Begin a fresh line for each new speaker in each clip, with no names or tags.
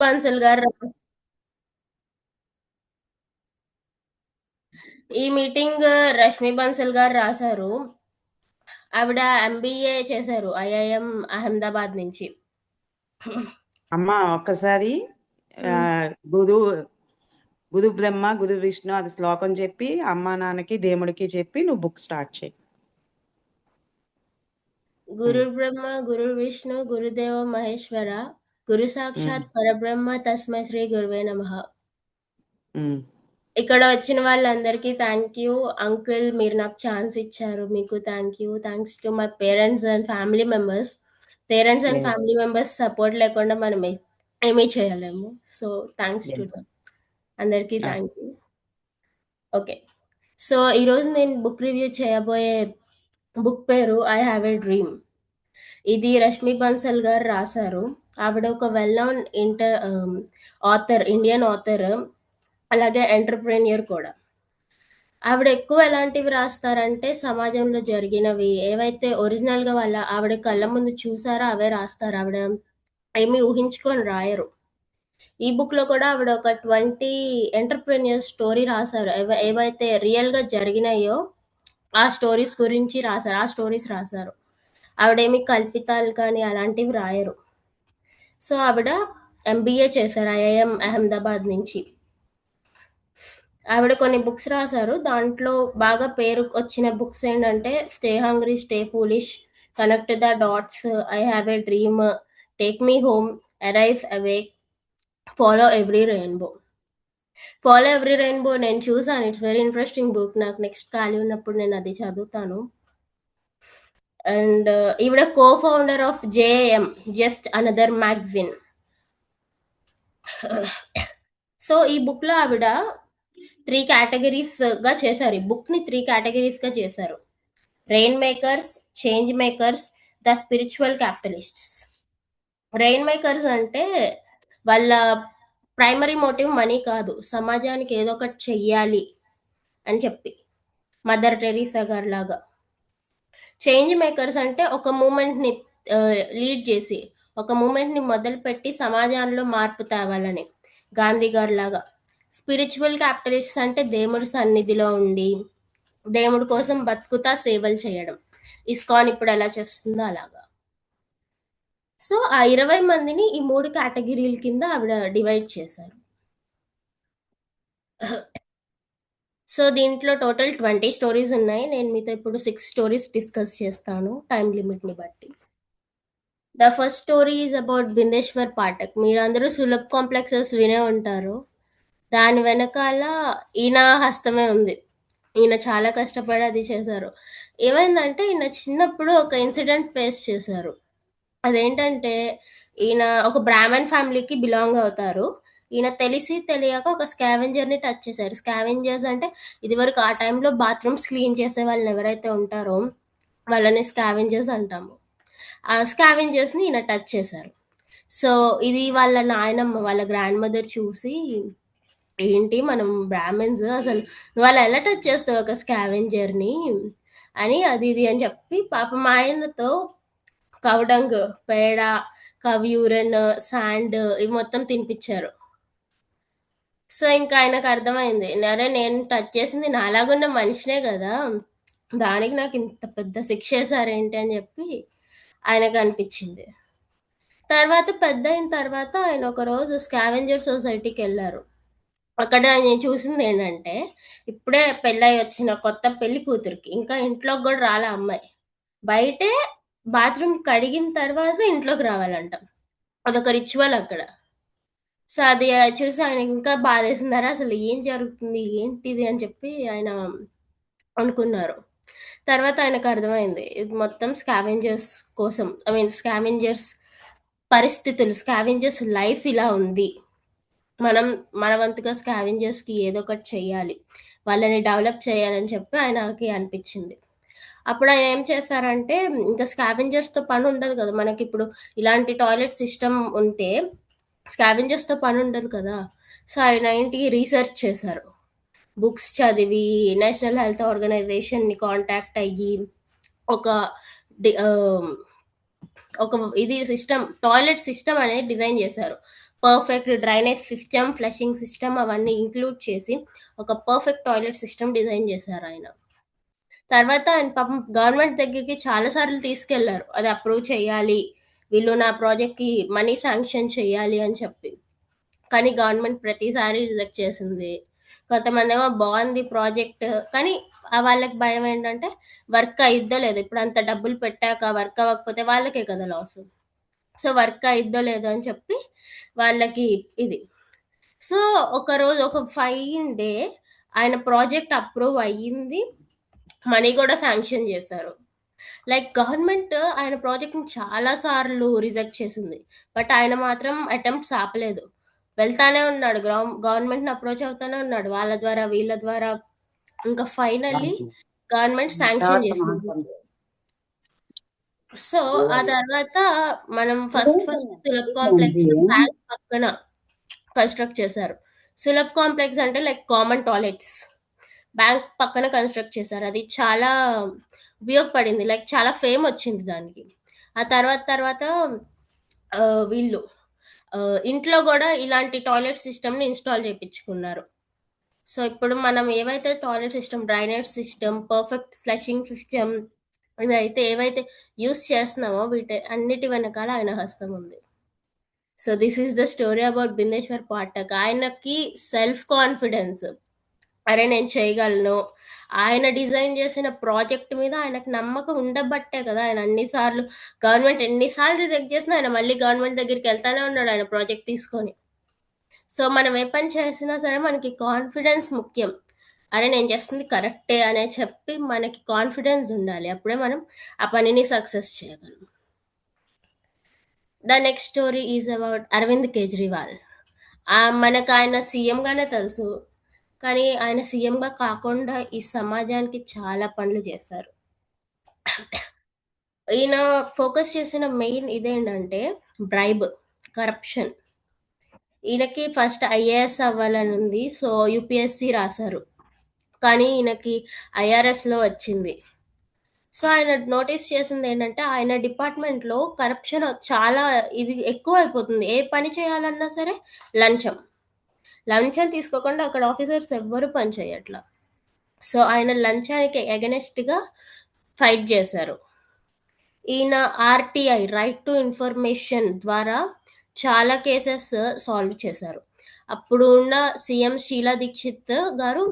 బన్సల్ గారు ఈ మీటింగ్ రష్మి బన్సల్ గారు రాశారు. ఆవిడ ఎంబీఏ చేశారు ఐఐఎం అహ్మదాబాద్ నుంచి.
అమ్మా ఒక్కసారి గురు బ్రహ్మ గురు విష్ణు అది శ్లోకం చెప్పి అమ్మా నాన్నకి దేవుడికి చెప్పి నువ్వు బుక్ స్టార్ట్ చేయి.
గురు బ్రహ్మ గురు విష్ణు గురుదేవ మహేశ్వర గురు సాక్షాత్ పరబ్రహ్మ తస్మై శ్రీ గురువే నమః. ఇక్కడ వచ్చిన వాళ్ళందరికీ థ్యాంక్ యూ అంకుల్, మీరు నాకు ఛాన్స్ ఇచ్చారు, మీకు thank you. Thanks to my parents and family members. Parents and family members support లేకుండా మనం ఏమీ చేయలేము. సో థ్యాంక్స్ టు దమ్ అందరికీ థ్యాంక్ యూ. ఓకే, సో ఈరోజు నేను బుక్ రివ్యూ చేయబోయే బుక్ పేరు ఐ హ్యావ్ ఏ డ్రీమ్. ఇది రష్మి బన్సల్ గారు రాశారు. ఆవిడ ఒక well known author, Indian author, అలాగే ఎంటర్ప్రెన్యూర్ కూడా. ఆవిడ ఎక్కువ ఎలాంటివి రాస్తారంటే సమాజంలో జరిగినవి ఏవైతే ఒరిజినల్గా ఆవిడ కళ్ళ ముందు చూసారో అవే రాస్తారు. ఆవిడ ఏమీ ఊహించుకొని రాయరు. ఈ బుక్లో కూడా ఆవిడ ఒక 20 ఎంటర్ప్రెన్యూర్ స్టోరీ రాశారు. ఏవైతే రియల్గా జరిగినాయో ఆ స్టోరీస్ గురించి రాశారు, ఆ స్టోరీస్ రాశారు. ఆవిడేమి కల్పితాలు కానీ అలాంటివి రాయరు. సో ఆవిడ ఎంబీఏ చేశారు ఐఐఎం అహ్మదాబాద్ నుంచి. ఆవిడ కొన్ని బుక్స్ రాశారు. దాంట్లో బాగా పేరు వచ్చిన బుక్స్ ఏంటంటే stay hungry, stay foolish, connect the dots, I have a dream, take me home, arise awake, follow every rainbow. Follow every rainbow నేను చూసాను, ఇట్స్ వెరీ ఇంట్రెస్టింగ్ బుక్. నాకు నెక్స్ట్ ఖాళీ ఉన్నప్పుడు నేను అది చదువుతాను. అండ్ ఈవిడ co founder of JM, just another magazine. So ఈ బుక్లో ఆవిడ 3 కేటగిరీస్గా చేశారు. ఈ బుక్ని 3 కేటగిరీస్గా చేశారు: rain makers, change makers, the spiritual capitalists. Rain makers అంటే వాళ్ళ ప్రైమరీ మోటివ్ మనీ కాదు, సమాజానికి ఏదో ఒకటి చెయ్యాలి అని చెప్పి, మదర్ టెరీసా గారు లాగా. చేంజ్ మేకర్స్ అంటే ఒక మూమెంట్ని లీడ్ చేసి, ఒక మూమెంట్ని మొదలుపెట్టి సమాజంలో మార్పు తేవాలని, గాంధీ గారు లాగా. స్పిరిచువల్ క్యాపిటలిస్ట్ అంటే దేవుడి సన్నిధిలో ఉండి దేవుడి కోసం బతుకుతా సేవలు చేయడం. ఇస్కాన్ ఇప్పుడు ఎలా చేస్తుందో అలాగా. సో ఆ 20 మందిని ఈ 3 కేటగిరీల కింద ఆవిడ డివైడ్ చేశారు. సో దీంట్లో టోటల్ 20 స్టోరీస్ ఉన్నాయి. నేను మీతో ఇప్పుడు 6 స్టోరీస్ డిస్కస్ చేస్తాను టైం లిమిట్ని బట్టి. The first story is about Bindeshwar Pathak. మీరందరూ సులభ్ కాంప్లెక్సెస్ వినే ఉంటారు. దాని వెనకాల ఈయన హస్తమే ఉంది. ఈయన చాలా కష్టపడి అది చేశారు. ఏమైందంటే ఈయన చిన్నప్పుడు ఒక ఇన్సిడెంట్ ఫేస్ చేశారు. అదేంటంటే ఈయన ఒక బ్రాహ్మణ్ ఫ్యామిలీకి బిలాంగ్ అవుతారు. ఈయన తెలిసి తెలియక ఒక స్కావెంజర్ని టచ్ చేశారు. స్కావెంజర్స్ అంటే ఇదివరకు ఆ టైంలో బాత్రూమ్స్ క్లీన్ చేసే వాళ్ళని ఎవరైతే ఉంటారో వాళ్ళని స్కావెంజర్స్ అంటాము. ఆ స్కావెంజర్స్ని ఈయన టచ్ చేశారు. సో ఇది వాళ్ళ నాయనమ్మ, వాళ్ళ గ్రాండ్ మదర్ చూసి, ఏంటి మనం బ్రాహ్మణ్స్, అసలు నువ్వు అలా ఎలా టచ్ చేస్తావు ఒక స్కావెంజర్ని అని, అది ఇది అని చెప్పి పాపం ఆయనతో కౌడంగ్, పేడ, కవ్ యూరిన్, శాండ్ ఇవి మొత్తం తినిపించారు. సో ఇంకా ఆయనకు అర్థమైంది, అరే నేను టచ్ చేసింది నాలాగున్న మనిషినే కదా, దానికి నాకు ఇంత పెద్ద శిక్ష వేశారేంటి అని చెప్పి ఆయనకు అనిపించింది. తర్వాత పెద్ద అయిన తర్వాత ఆయన ఒకరోజు స్కావెంజర్ సొసైటీకి వెళ్ళారు. అక్కడ నేను చూసింది ఏంటంటే ఇప్పుడే పెళ్ళయి వచ్చిన కొత్త పెళ్లి కూతురికి ఇంకా ఇంట్లోకి కూడా రాలే అమ్మాయి, బయటే బాత్రూమ్ కడిగిన తర్వాత ఇంట్లోకి రావాలంట. అదొక రిచువల్ అక్కడ. సో అది చూసి ఆయన ఇంకా బాధేసిందారా, అసలు ఏం జరుగుతుంది ఏంటిది అని చెప్పి ఆయన అనుకున్నారు. తర్వాత ఆయనకు అర్థమైంది ఇది మొత్తం స్కావెంజర్స్ కోసం, ఐ మీన్ స్కావెంజర్స్ పరిస్థితులు, స్కావెంజర్స్ లైఫ్ ఇలా ఉంది, మనం మన వంతుగా స్కావెంజర్స్కి ఏదో ఒకటి చెయ్యాలి, వాళ్ళని డెవలప్ చేయాలని చెప్పి ఆయనకి అనిపించింది. అప్పుడు ఆయన ఏం చేశారంటే, ఇంకా స్కావెంజర్స్తో పని ఉండదు కదా మనకి, ఇప్పుడు ఇలాంటి టాయిలెట్ సిస్టమ్ ఉంటే స్కావెంజర్స్తో పని ఉండదు కదా. సో ఆయన ఇంటికి రీసెర్చ్ చేశారు, బుక్స్ చదివి, నేషనల్ హెల్త్ ఆర్గనైజేషన్ని కాంటాక్ట్ అయ్యి ఒక ఇది సిస్టమ్, టాయిలెట్ సిస్టమ్ అనేది డిజైన్ చేశారు. Perfect drainage system, flushing system అవన్నీ ఇంక్లూడ్ చేసి ఒక పర్ఫెక్ట్ టాయిలెట్ సిస్టమ్ డిజైన్ చేశారు ఆయన. తర్వాత ఆయన పాపం గవర్నమెంట్ దగ్గరికి చాలా సార్లు తీసుకెళ్లారు. అది అప్రూవ్ చేయాలి. వీళ్ళు నా ప్రాజెక్ట్‌కి మనీ శాంక్షన్ చేయాలి అని చెప్పి. కానీ గవర్నమెంట్ ప్రతిసారి రిజెక్ట్ చేసింది. కొంతమందేమో బావుంది ప్రాజెక్ట్. కానీ వాళ్ళకి భయం ఏంటంటే వర్క్ అయిద్దో లేదో. ఇప్పుడు అంత డబ్బులు పెట్టాక వర్క్ అవ్వకపోతే వాళ్ళకే కదా లాసు. సో, వర్క్ అయిద్దో లేదో అని చెప్పి వాళ్ళకి ఇది. సో, ఒకరోజు ఒక ఫైన్ డే ఆయన ప్రాజెక్ట్ అప్రూవ్ అయ్యింది. మనీ కూడా శాంక్షన్ చేశారు. లైక్ గవర్నమెంట్ ఆయన ప్రాజెక్ట్‌ని చాలా సార్లు రిజెక్ట్ చేసింది. బట్ ఆయన మాత్రం అటెంప్ట్స్ ఆపలేదు. వెళ్తానే ఉన్నాడు. గవర్నమెంట్‌ని అప్రోచ్ అవుతానే ఉన్నాడు. వాళ్ళ ద్వారా, వీళ్ళ ద్వారా. ఇంకా ఫైనల్లీ గవర్నమెంట్ శాంక్షన్ చేసింది. సో, ఆ తర్వాత మనం ఫస్ట్ సులభ్ కాంప్లెక్స్ బ్యాంక్ పక్కన కన్‌స్ట్రక్ట్ చేశారు. సులభ్ కాంప్లెక్స్ అంటే లైక్ కామన్ టాయిలెట్స్. బ్యాంక్ పక్కన కన్‌స్ట్రక్ట్ చేశారు. అది చాలా ఉపయోగపడింది. లైక్ చాలా ఫేమ్ వచ్చింది దానికి. ఆ తర్వాత వీళ్ళు ఇంట్లో గూడా ఇలాంటి టాయిలెట్ సిస్టమ్‌ని ఇన్‌స్టాల్ చేపించుకున్నారు. సో, ఇప్పుడు మనం ఏవైతే toilet system, drainage system, perfect flushing system ఏవైతే యూజ్ చేస్తున్నామో అన్నిటి వెనకాల ఆయన హస్తం ఉంది. So, this is the story about Bindeshwar Pathak. ఆయనకి సెల్ఫ్ కాన్ఫిడెన్స్. అరే! నేను చేయగలను. ఆయన డిజైన్ చేసిన ప్రాజెక్ట్ మీద ఆయనకు నమ్మకం ఉండబట్టే కదా! ఆయన అన్ని సార్లు గవర్నమెంట్ ఎన్ని సార్లు రిజెక్ట్ చేసినా ఆయన మళ్ళీ గవర్నమెంట్ దగ్గరికెళ్తానే ఉన్నాడు ఆయన ప్రాజెక్ట్ తీసుకొని. సో, మనం ఏ పని చేసినా సరే మనకి కాన్ఫిడెన్స్ ముఖ్యం. అరే! నేను చేస్తుంది కరెక్టే అనే చెప్పి మనకి కాన్ఫిడెన్స్ ఉండాలి. అప్పుడే మనం ఆ పనిని సక్సెస్ చేయగలం. The next story is about Arvind Kejriwal. మనకాయన సీఎంగానే తెలుసు. కానీ ఆయన సీఎంగా కాకుండా ఈ సమాజానికి చాలా పనులు చేశారు. ఈయన ఫోకస్ చేసిన మెయిన్ ఇదేంటంటే బ్రైబ్, కరప్షన్. ఈయనకి ఫస్ట్ ఐఏఎస్ అవ్వాలని ఉంది. సో, యూపీఎస్‌సి రాసారు. కానీ ఈయనకి ఐఆర్ఎస్‌లో వచ్చింది. సో, ఆయన నోటీస్ చేసిందేంటంటే ఆయన డిపార్ట్‌మెంట్‌లో కరప్షన్ చాలా ఇది ఎక్కువైపోతుంది. ఏ పని చేయాలన్నా సరే లంచం. లంచం తీసుకోకుండా అక్కడ ఆఫీసర్స్ ఎవ్వరు పని చేయట్ల. సో, ఆయన లంచానికి ఎగనెస్ట్‌గా ఫైట్ చేశారు. ఈయన ఆర్‌టీఐ రైట్ టు ఇన్ఫర్మేషన్ ద్వారా చాలా కేసెస్ సాల్వ్ చేశారు. అప్పుడు ఉన్న సీఎం షీలా దీక్షిత్ గారు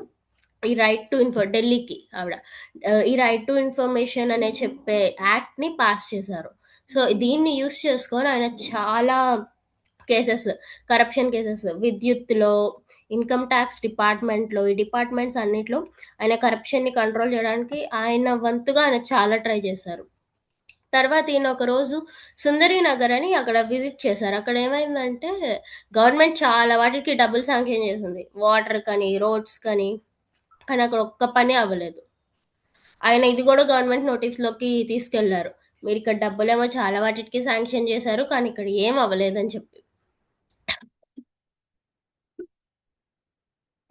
ఈ రైట్ టు ఢిల్లీకి ఆవిడ ఈ రైట్ టు ఇన్ఫర్మేషన్ అనే చెప్పే యాక్ట్‌ని పాస్ చేశారు. సో, దీన్ని యూజ్ చేసుకొని ఆయన చాలా కేసెస్, కరప్షన్ కేసెస్ విద్యుత్‌లో, ఇన్‌కమ్ టాక్స్ డిపార్ట్‌మెంట్‌లో, ఈ డిపార్ట్‌మెంట్స్ అన్నిట్లో ఆయన కరప్షన్‌ని కంట్రోల్ చేయడానికి ఆయన వంతుగా ఆయన చాలా ట్రై చేశారు. తర్వాత ఈయన ఒకరోజు సుందరి నగర్ అని అక్కడ విజిట్ చేశారు. అక్కడ ఏమైందంటే గవర్నమెంట్ చాలా వాటికి డబ్బులు శాంక్షన్ చేసింది. వాటర్‌కని, రోడ్స్‌కని. కానీ అక్కడ ఒక్క పని అవ్వలేదు. ఆయన ఇది గూడా గవర్నమెంట్ నోటీస్‌లోకి తీసుకెళ్లారు. మీరిక్కడ డబ్బులేమో చాలా వాటికి శాంక్షన్ చేశారు. కానీ ఇక్కడ ఏం అవ్వలేదని చెప్పి.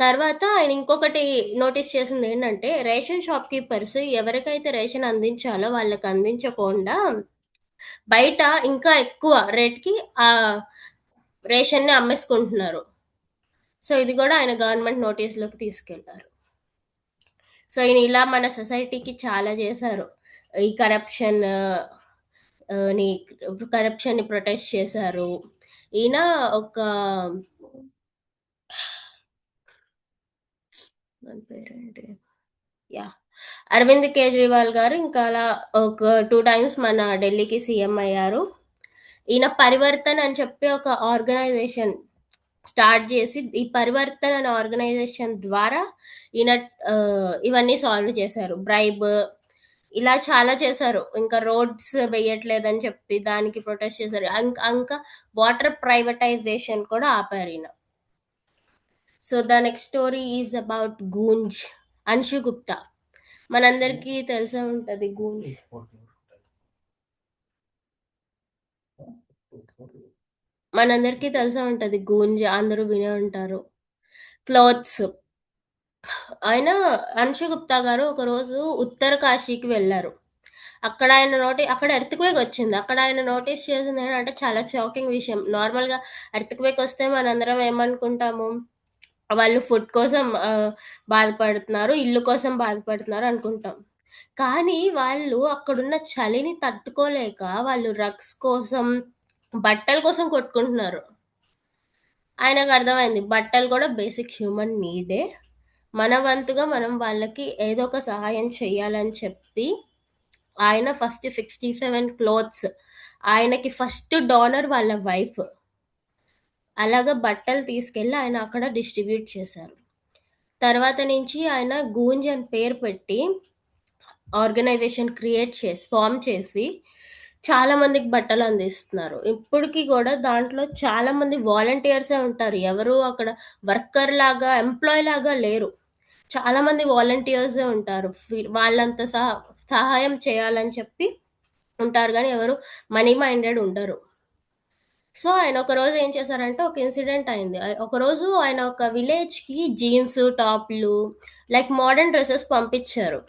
తర్వాత ఆయన ఇంకొకటి నోటీస్ చేసిందేంటంటే, రేషన్ షాప్ కీపర్స్ ఎవరికైతే రేషన్ అందించాలో వాళ్ళకి అందించకుండా, బయట ఇంకా ఎక్కువ రేట్‌కి రేషన్‌ని అమ్మేసుకుంటున్నారు. సో, ఇది గూడా ఆయన గవర్నమెంట్ నోటీస్‌లోకి తీసుకెళ్లారు. సో, ఈయన ఇలా మన సొసైటీకి చాలా చేశారు. ఈ ని కరప్షన్‌ని ప్రొటెస్ట్ చేశారు. ఈయన ఒక మన పేరేంటి? యాహ్! అరవింద్ కేజ్రీవాల్ గారు ఇంకా అలా ఒక 2 టైమ్స్ మన ఢిల్లీకి సీఎం అయ్యారు. ఈయన పరివర్తన్ అని చెప్పి ఒక ఆర్గనైజేషన్ స్టార్ట్ చేసి, ఈ పరివర్తన్ అనే ఆర్గనైజేషన్ ద్వారా ఈయన ఇవన్నీ సాల్వ్ చేశారు. బ్రైబ్ ఇలా చాలా చేశారు. ఇంకా రోడ్స్ వేయట్లేదని చెప్పి దానికి ప్రొటెస్ట్ చేశారు. ఇంకా వాటర్ ప్రైవేటైజేషన్ కూడా ఆపారీయన. So, the next story is about Goonj. Anshu Gupta. మనందరికీ తెలిసే ఉంటది గూంజ్. మనందరికీ తెలిసే ఉంటది గూంజ్. అందరూ వినే ఉంటారు. క్లోత్స్. ఆయన అంశు గుప్తా గారు ఒకరోజు ఉత్తర కాశీకి వెళ్లారు. అక్కడ ఎర్త్‌క్వేక్ వచ్చింది. అక్కడ ఆయన నోటీస్ చేసిందేంటంటే చాలా షాకింగ్ విషయం. నార్మల్‌గా ఎర్త్‌క్వేక్ వస్తే మనందరం ఏమనుకుంటాము, వాళ్ళు ఫుడ్ కోసం బాధపడుతున్నారు, ఇల్లు కోసం బాధపడుతున్నారు అనుకుంటాం. కానీ వాళ్ళు అక్కడున్న చలిని తట్టుకోలేక వాళ్ళు రగ్స్ కోసం, బట్టల కోసం కొట్టుకుంటున్నారు. ఆయనకర్థమైంది. బట్టలు కూడా బేసిక్ హ్యూమన్ నీడే. మన వంతుగా మనం వాళ్ళకి ఏదో ఒక సహాయం చేయాలని చెప్పి, ఆయన ఫస్ట్ 67 క్లోత్స్, ఆయనకి ఫస్ట్ డోనర్ వాళ్ళ వైఫ్. అలాగా బట్టలు తీసుకెళ్ళి ఆయన అక్కడ డిస్ట్రిబ్యూట్ చేశారు. తర్వాత నుంచి ఆయన గూంజ్ అని పేరు పెట్టి ఆర్గనైజేషన్ ఫార్మ్ చేసి చాలా మందికి బట్టలు అందిస్తున్నారు. ఇప్పటికి కూడా దాంట్లో చాలా మంది వాలంటీర్సే ఉంటారు. ఎవరు అక్కడ వర్కర్ లాగా, ఎంప్లాయీ లాగా లేరు. చాలా మంది వాలంటీర్సే ఉంటారు. వాళ్ళంత సహాయం చేయాలని చెప్పి ఉంటారు గానీ ఎవరు మనీ మైండెడ్ ఉండరు. సో, ఆయన ఒకరోజు ఏం చేశారంటే ఒక ఇన్సిడెంట్ అయింది. ఒకరోజు ఆయన ఒక విలేజ్‌కి జీన్స్, టాప్‌లు లైక్ మోడర్న్ డ్రెసెస్ పంపించారు.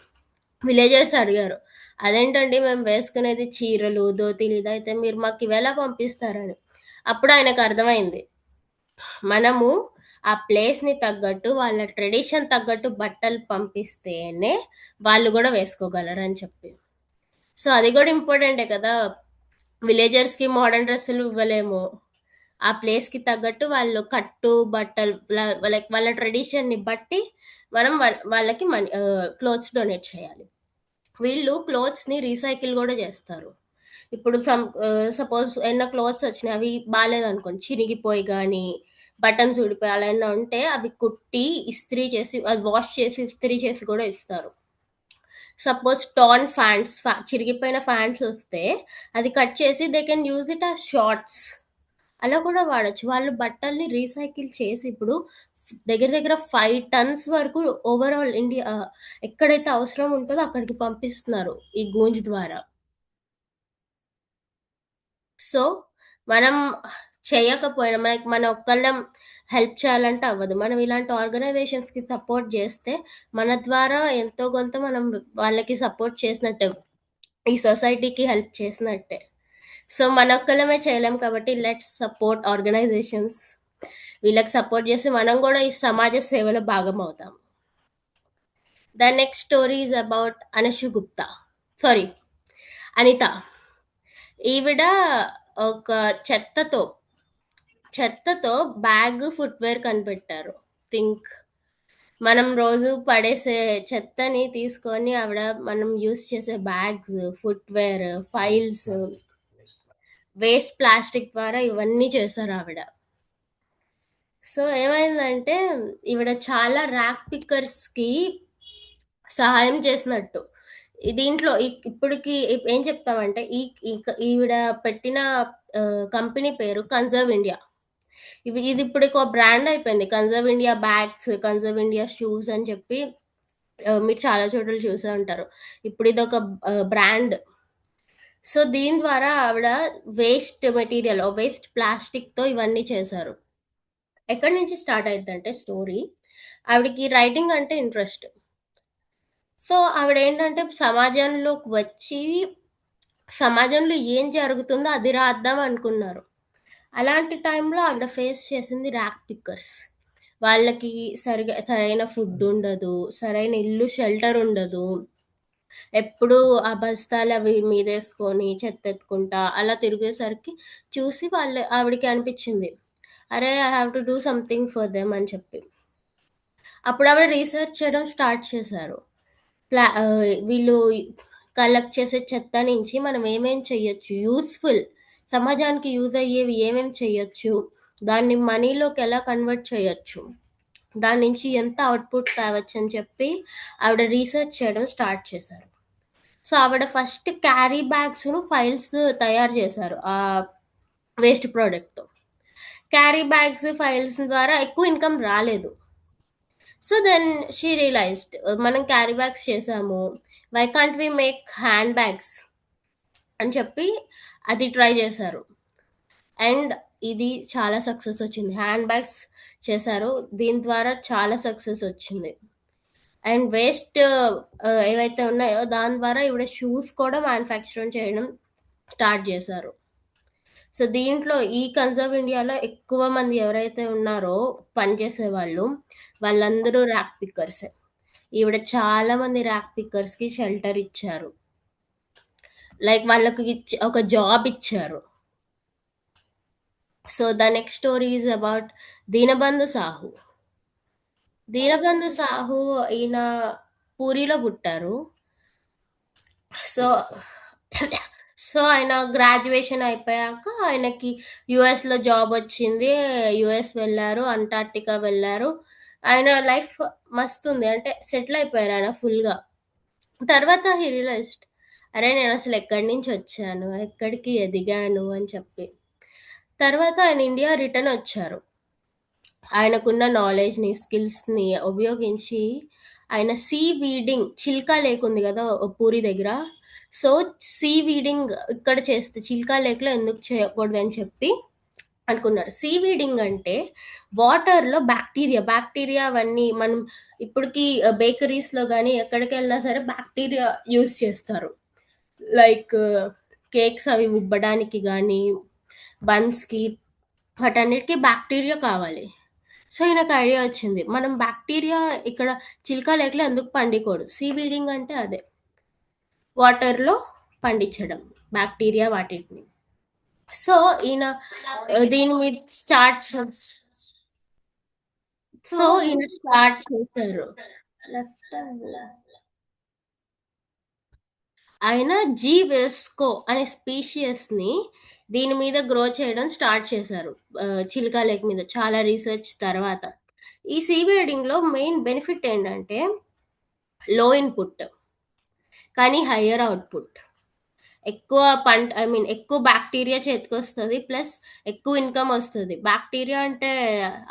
విలేజర్స్ అడిగారు. అదేంటండి మేము వేసుకునేది చీరలు, ధోతీలు ఇదైతే మీరు మాకివెలా పంపిస్తారని. అప్పుడు ఆయనకర్థమైంది. మనము ఆ ప్లేస్‌ని తగ్గట్టు, వాళ్ళ ట్రెడిషన్ తగ్గట్టు బట్టలు పంపిస్తేనే వాళ్ళు గూడా వేసుకోగలరని చెప్పి. సో, అది గూడా ఇంపార్టెంటే కదా! విలేజర్స్‌కి మోడర్న్ డ్రెస్సులు ఇవ్వలేము. ఆ ప్లేస్‌కి తగ్గట్టు వాళ్ళు కట్టు బట్టలు లైక్ వాళ్ళ ట్రెడిషన్‌ని బట్టి మనం వాళ్ళకి క్లోత్స్ డొనేట్ చేయాలి. వీళ్ళు క్లోత్స్‌ని రీసైకిల్ గూడా జేస్తారు. ఇప్పుడు సపోజ్ ఏమన్నా క్లోత్స్ వచ్చినాయి. అవి బాలేదనుకోండి, చినిగిపోయి గానీ, బటన్స్ ఊడిపోయి అలా ఏమన్నా ఉంటే అవి కుట్టి, ఇస్త్రీ చేసి, అది వాష్ చేసి, ఇస్త్రీ చేసి గూడా ఇస్తారు. సపోజ్ టార్న్ చిరిగిపోయిన ఫ్యాంట్స్ వస్తే, అది కట్ చేసి they can use it as shorts. అలా కూడా వాడొచ్చు. వాళ్ళు బట్టల్ని రీసైకిల్ చేసి ఇప్పుడు దగ్గర దగ్గర 5 టన్స్ వరకు ఓవరాల్ ఇండియా ఎక్కడైతే అవసరం ఉంటదో అక్కడికి పంపిస్తున్నారు ఈ గూంజ్ ద్వారా. సో, మనం చేయకపోయినా మన ఒక్కళ్ళం హెల్ప్ చేయాలంటే అవ్వదు. మనం ఇలాంటి ఆర్గనైజేషన్స్‌కి సపోర్ట్ జేస్తే, మన ద్వారా ఎంతో కొంత మనం వాళ్ళకి సపోర్ట్ చేసినట్టే. ఈ సొసైటీకి హెల్ప్ చేసినట్టే. సో, మనొక్కళ్ళమే చేయలేం కాబట్టి లెట్స్ సపోర్ట్ ఆర్గనైజేషన్స్. వీళ్ళకి సపోర్ట్ చేసి మనం గూడా ఈ సమాజ సేవలో భాగమవుతాం. The next story is about Anshu Gupta. Sorry, Anita. ఈవిడ ఒక చెత్తతో చెత్తతో ఫుట్‌వేర్ కనిపెట్టారు. థింక్. మనం రోజు పడేసే చెత్తని తీసుకొని ఆవిడ మనం యూజ్ చేసే bags, footwear, files, waste plastic ద్వారా ఇవన్నీ చేశారావిడ. సో, ఏమైందంటే ఈవిడ చాలా ర్యాక్ పిక్కర్స్‌కి సహాయం చేసినట్టు. దీంట్లో ఇప్పటికి ఏం చెప్తామంటే ఈవిడ పెట్టిన కంపెనీ పేరు కన్జర్వ్ ఇండియా. ఇది ఇప్పుడికో బ్రాండ్ అయిపోయింది. Conserve India bags, conserve India shoes అని చెప్పి మీరు చాలా చోట్ల చూసే ఉంటారు. ఇప్పుడు ఇదొక బ్రాండ్. సో, దీని ద్వారా ఆవిడ వేస్ట్ ప్లాస్టిక్‌తో ఇవన్నీ చేశారు. ఎక్కడి నుంచి స్టార్ట్ అయిద్దంటే స్టోరీ, ఆవిడకి రైటింగ్ అంటే ఇంట్రెస్ట్. సో, ఆవిడేంటంటే సమాజంలోకి వచ్చి, సమాజంలో ఏం జరుగుతుందో అది రాద్దాం అనుకున్నారు. అలాంటి టైంలో ఆవిడ ఫేస్ చేసింది ర్యాక్ పిక్కర్స్. వాళ్ళకి సరైన ఫుడ్ ఉండదు. సరైన ఇల్లు, షెల్టర్ ఉండదు. ఎప్పుడూ ఆ బస్తాలవి మీదేసుకొని చెత్తెత్తుకుంటా అలా తిరిగేసరికి చూసి ఆవిడకి అనిపిచ్చింది. అరే! I have to do something for them అని చెప్పి. అప్పుడు ఆవిడ రీసెర్చ్ చేయడం స్టార్ట్ చేశారు. వీళ్ళు కలెక్ట్ చేసే చెత్త నుంచి మనం ఏమేం చెయ్యొచ్చు, సమాజానికి యూజ్ అయ్యేవి ఏమేం చెయ్యొచ్చు, దాన్ని మనీలోకి ఎలా కన్వర్ట్ చేయొచ్చు, దాని నుంచి ఎంత అవుట్‌పుట్ తేవచ్చని చెప్పి ఆవిడ రీసెర్చ్ చేయడం స్టార్ట్ చేశారు. సో, ఆవిడ ఫస్ట్ క్యారీ బ్యాగ్స్‌ను, ఫైల్స్ తయారు చేశారు. వేస్ట్ ప్రొడక్ట్‌తో. క్యారీ బ్యాగ్స్, ఫైల్స్ ద్వారా ఎక్కువ ఇన్‌కమ్ రాలేదు. సో, దెన్ షీ రియలైజ్డ్ మనం క్యారీ బ్యాగ్స్ చేసాము. Why can't we make handbags అని చెప్పి అది ట్రై చేశారు. అండ్ ఇది చాలా సక్సెస్ వచ్చింది. హ్యాండ్ బ్యాగ్స్ చేశారు. దీని ద్వారా చాలా సక్సెస్ వచ్చింది. అండ్ వేస్ట్ ఏవైతే ఉన్నాయో దాని ద్వారా ఈవిడ షూస్ కూడా మ్యానుఫ్యాక్చరింగ్ చేయడం స్టార్ట్ చేశారు. సో దీంట్లో ఈ కన్జర్వ్ ఇండియాలో ఎక్కువ మంది ఎవరైతే ఉన్నారో పనిచేసే వాళ్ళు, వాళ్ళందరూ ర్యాక్ పిక్కర్సే. ఈవిడ చాలా మంది ర్యాక్ పిక్కర్స్ కి షెల్టర్ ఇచ్చారు. లైక్ వాళ్ళకి ఒక జాబ్ ఇచ్చారు. So the next story is about Deenabandhu Sahu. Deenabandhu Sahu ఈయన పూరిలో పుట్టారు. సో సో ఆయన గ్రాడ్యుయేషన్ అయిపోయాక ఆయనకి యుఎస్లో జాబ్ వచ్చింది. యుఎస్ వెళ్ళారు, అంటార్క్టికా వెళ్ళారు. ఆయన లైఫ్ మస్తు ఉంది, అంటే సెటిల్ అయిపోయారు ఆయన ఫుల్గా. తర్వాత హీ రియలైజ్డ్, అరే నేను అసలు ఎక్కడి నుంచి వచ్చాను, ఎక్కడికి ఎదిగాను అని చెప్పి. తర్వాత ఆయన ఇండియా రిటర్న్ వచ్చారు. ఆయనకున్న నాలెడ్జ్ని, స్కిల్స్ని ఉపయోగించి ఆయన సీ వీడింగ్, చిల్కా లేక్ ఉంది కదా పూరి దగ్గర. సో సీ వీడింగ్ ఇక్కడ చేస్తే చిల్కా లేక్లో ఎందుకు చేయకూడదు అని చెప్పి అనుకున్నారు. సీ వీడింగ్ అంటే వాటర్లో బ్యాక్టీరియా అవన్నీ మనం ఇప్పటికి బేకరీస్లో కానీ ఎక్కడికి వెళ్ళినా సరే బ్యాక్టీరియా యూస్ చేస్తారు. లైక్ కేక్స్ అవి ఉబ్బడానికి కానీ, బన్స్కి, వాటన్నిటికీ బ్యాక్టీరియా కావాలి. సో ఈయనకు ఐడియా వచ్చింది, మనం బ్యాక్టీరియా ఇక్కడ చిల్కా లేక్లో ఎందుకు పండికూడదు. సీ వీడింగ్ అంటే అదే, వాటర్లో పండించడం బ్యాక్టీరియా వాటిని. సో ఈయన దీని మీద స్టార్ట్ చేశారు. లెఫ్ట్ ఆయన జీ వెస్కో అనే స్పీషియస్ని దీని మీద గ్రో చేయడం స్టార్ట్ చేశారు. చిల్కా లేక్ మీద చాలా రీసెర్చ్ తర్వాత. ఈ సీ వీడింగ్లో మెయిన్ బెనిఫిట్ ఏంటంటే లో ఇన్పుట్ కానీ హయ్యర్ అవుట్పుట్. ఎక్కువ పంట, ఐ మీన్ ఎక్కువ బ్యాక్టీరియా చేతికొస్తుంది, ప్లస్ ఎక్కువ ఇన్కమ్ వస్తుంది. బ్యాక్టీరియా అంటే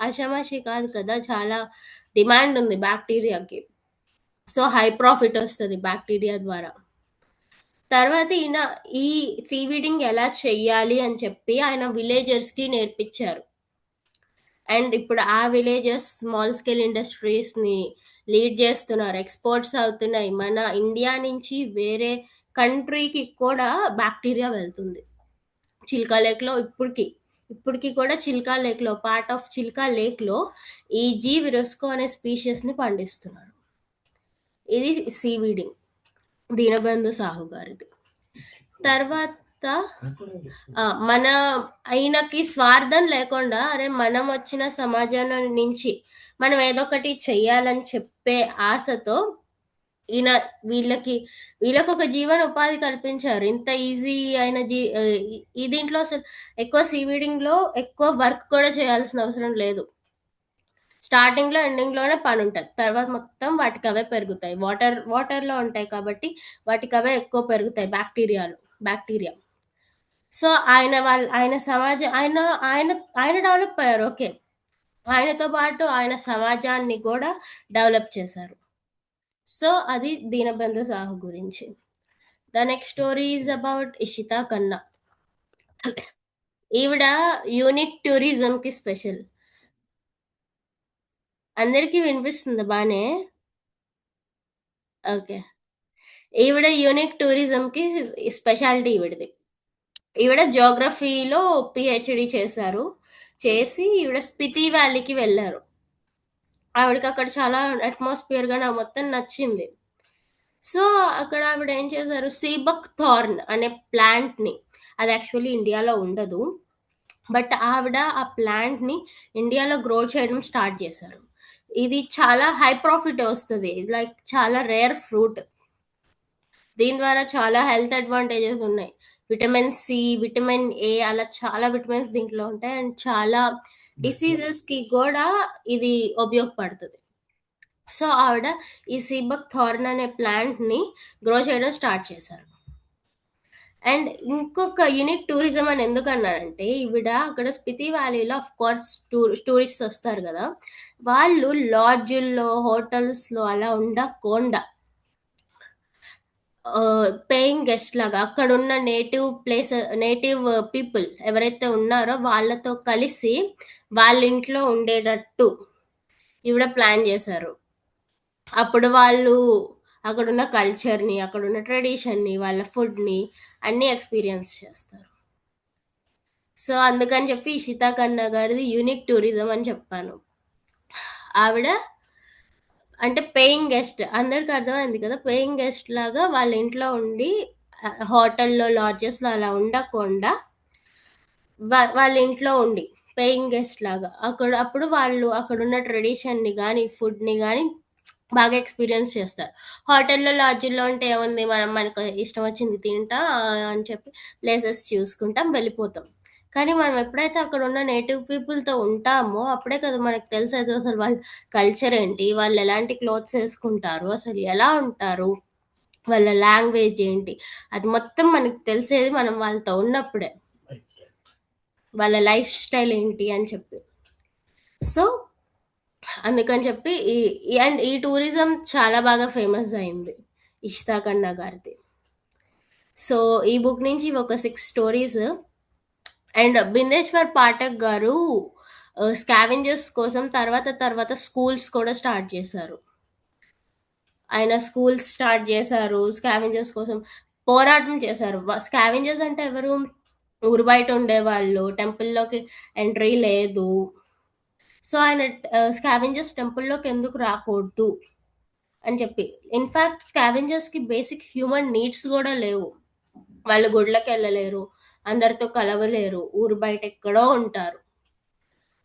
ఆషామాషి కాదు కదా, చాలా డిమాండ్ ఉంది బ్యాక్టీరియాకి. సో హై ప్రాఫిట్ వస్తుంది బ్యాక్టీరియా ద్వారా. తర్వాత ఈయన ఈ సీవీడింగ్ ఎలా చెయ్యాలి అని చెప్పి ఆయన విలేజర్స్కి నేర్పించారు. అండ్ ఇప్పుడు ఆ విలేజెస్ స్మాల్ స్కేల్ ఇండస్ట్రీస్ని లీడ్ చేస్తున్నారు, ఎక్స్పోర్ట్స్ అవుతున్నాయి. మన ఇండియా నుంచి వేరే కంట్రీకి కూడా బ్యాక్టీరియా వెళ్తుంది చిల్కా లేక్లో. ఇప్పటికి కూడా చిల్కా లేక్లో, పార్ట్ ఆఫ్ చిల్కా లేక్లో ఈ జీ విరస్కో అనే స్పీషియస్ని పండిస్తున్నారు. ఇది సీవీడింగ్ దీనబంధు సాహు గారిది. తర్వాత మన ఆయనకి స్వార్థం లేకుండా, అరే మనం వచ్చిన సమాజం నుంచి మనం ఏదో ఒకటి చెయ్యాలని చెప్పే ఆశతో ఈయన వీళ్ళకి ఒక జీవన ఉపాధి కల్పించారు. ఇంత ఈజీ అయిన ఈ దీంట్లో అసలు ఎక్కువ సీవీడింగ్లో ఎక్కువ వర్క్ కూడా చేయాల్సిన అవసరం లేదు. స్టార్టింగ్లో ఎండింగ్లోనే పని ఉంటుంది, తర్వాత మొత్తం వాటికి అవే పెరుగుతాయి. వాటర్లో ఉంటాయి కాబట్టి వాటికి అవే ఎక్కువ పెరుగుతాయి బ్యాక్టీరియా. సో ఆయన సమాజం, ఆయన డెవలప్ అయ్యారు. ఓకే, ఆయనతో పాటు ఆయన సమాజాన్ని కూడా డెవలప్ చేశారు. సో అది దీనబంధు సాహు గురించి. The next story is about Ishita Khanna. ఈవిడ యూనిక్ టూరిజంకి స్పెషల్. అందరికీ వినిపిస్తుంది బానే? ఓకే. ఈవిడ యూనిక్ టూరిజంకి స్పెషాలిటీ ఈవిడది. ఈవిడ జియోగ్రఫీలో పిహెచ్డి చేశారు. చేసి ఈవిడ స్పితి వ్యాలీకి వెళ్ళారు. ఆవిడకి అక్కడ చాలా అట్మాస్ఫియర్ గా నాకు మొత్తం నచ్చింది. సో అక్కడ ఆవిడ ఏం చేశారు, సీబక్ థార్న్ అనే ప్లాంట్ని, అది యాక్చువల్లీ ఇండియాలో ఉండదు, బట్ ఆవిడ ఆ ప్లాంట్ని ఇండియాలో గ్రో చేయడం స్టార్ట్ చేశారు. ఇది చాలా హై ప్రాఫిట్ వస్తుంది, లైక్ చాలా రేర్ ఫ్రూట్. దీని ద్వారా చాలా హెల్త్ అడ్వాంటేజెస్ ఉన్నాయి. విటమిన్ సి, విటమిన్ ఏ, అలా చాలా విటమిన్స్ దీంట్లో ఉంటాయి. అండ్ చాలా డిసీజెస్కి కూడా ఇది ఉపయోగపడుతుంది. సో ఆవిడ ఈ సీబక్ థార్న్ అనే ప్లాంట్ని గ్రో చేయడం స్టార్ట్ చేశారు. అండ్ ఇంకొక యూనిక్ టూరిజం అని ఎందుకు అన్నారంటే, ఈవిడ అక్కడ స్పితి వ్యాలీలో ఆఫ్ కోర్స్ టూరిస్ట్ వస్తారు కదా, వాళ్ళు లాడ్జుల్లో, హోటల్స్లో అలా ఉండకుండా పేయింగ్ గెస్ట్ లాగా అక్కడున్న నేటివ్ పీపుల్ ఎవరైతే ఉన్నారో వాళ్ళతో కలిసి వాళ్ళ ఇంట్లో ఉండేటట్టు ఈవిడ ప్లాన్ చేశారు. అప్పుడు వాళ్ళు అక్కడున్న కల్చర్‌ని, అక్కడున్న ట్రెడిషన్‌ని, వాళ్ళ ఫుడ్‌ని అన్నీ ఎక్స్‌పీరియన్స్ చేస్తారు. సో, అందుకని చెప్పి ఇషితా ఖన్నా గారిది యూనిక్ టూరిజం అని చెప్పాను. ఆవిడ అంటే పేయింగ్ గెస్ట్ అందరికి అర్థమైంది కదా! పేయింగ్ గెస్ట్ లాగా వాళ్ళ ఇంట్లో ఉండి హోటల్‌లో, లాడ్జెస్‌లో అలా ఉండకుండా వాళ్ళ ఇంట్లో ఉండి పేయింగ్ గెస్ట్ లాగా అప్పుడు వాళ్ళు అక్కడున్న ట్రెడిషన్‌ని గానీ, ఫుడ్‌ని గానీ బాగా ఎక్స్‌పీరియన్స్ చేస్తారు. హోటల్‌లో, లాడ్జిల్లో అంటే ఏముంది మనకు ఇష్టం వచ్చింది తింటాం అని చెప్పి ప్లేసెస్ చూసుకుంటాం, వెళ్ళిపోతాం. కానీ మనం ఎప్పుడైతే అక్కడున్న నేటివ్ పీపుల్‌తో ఉంటామో అప్పుడే కదా మనకు తెలిసేది అసలు వాళ్ళ కల్చర్ ఏంటి? వాళ్ళు ఎలాంటి క్లోత్స్ ఏసుకుంటారు? అసలు ఎలా ఉంటారు? వాళ్ళ లాంగ్వేజ్ ఏంటి? అది మొత్తం మనకు తెలిసేది మనం వాళ్ళతో ఉన్నప్పుడే. వాళ్ళ లైఫ్ స్టైల్ ఏంటి అని చెప్పి. సో, అందుకని చెప్పి ఈ టూరిజం చాలా బాగా ఫేమస్ అయింది. ఇషితా ఖన్నా గారిది. సో, ఈ బుక్ నుంచి ఒక 6 స్టోరీస్ అండ్ బిందేశ్వర్ పాఠక్ గారు స్కావెంజర్స్ కోసం తర్వాత స్కూల్స్ కూడా స్టార్ట్ చేశారు. ఆయన స్కూల్స్ స్టార్ట్ చేశారు. స్కావెంజర్స్ కోసం పోరాటం చేశారు. స్కావెంజర్స్ అంటే ఎవరు? ఊరు బయట ఉండేవాళ్ళు. టెంపుల్‌లోకి ఎంట్రీ లేదు. సో, ఆయన స్కావెంజర్స్ టెంపుల్‌లోకి ఎందుకు రాకూడదు అని చెప్పి. ఇన్‌ఫాక్ట్ స్కావెంజర్స్‌కి బేసిక్ హ్యూమన్ నీడ్స్ గూడా లేవు. వాళ్ళు గుడిలకెళ్ళలేరు. అందరితో కలవలేరు. ఊరు బయట ఎక్కడో ఉంటారు.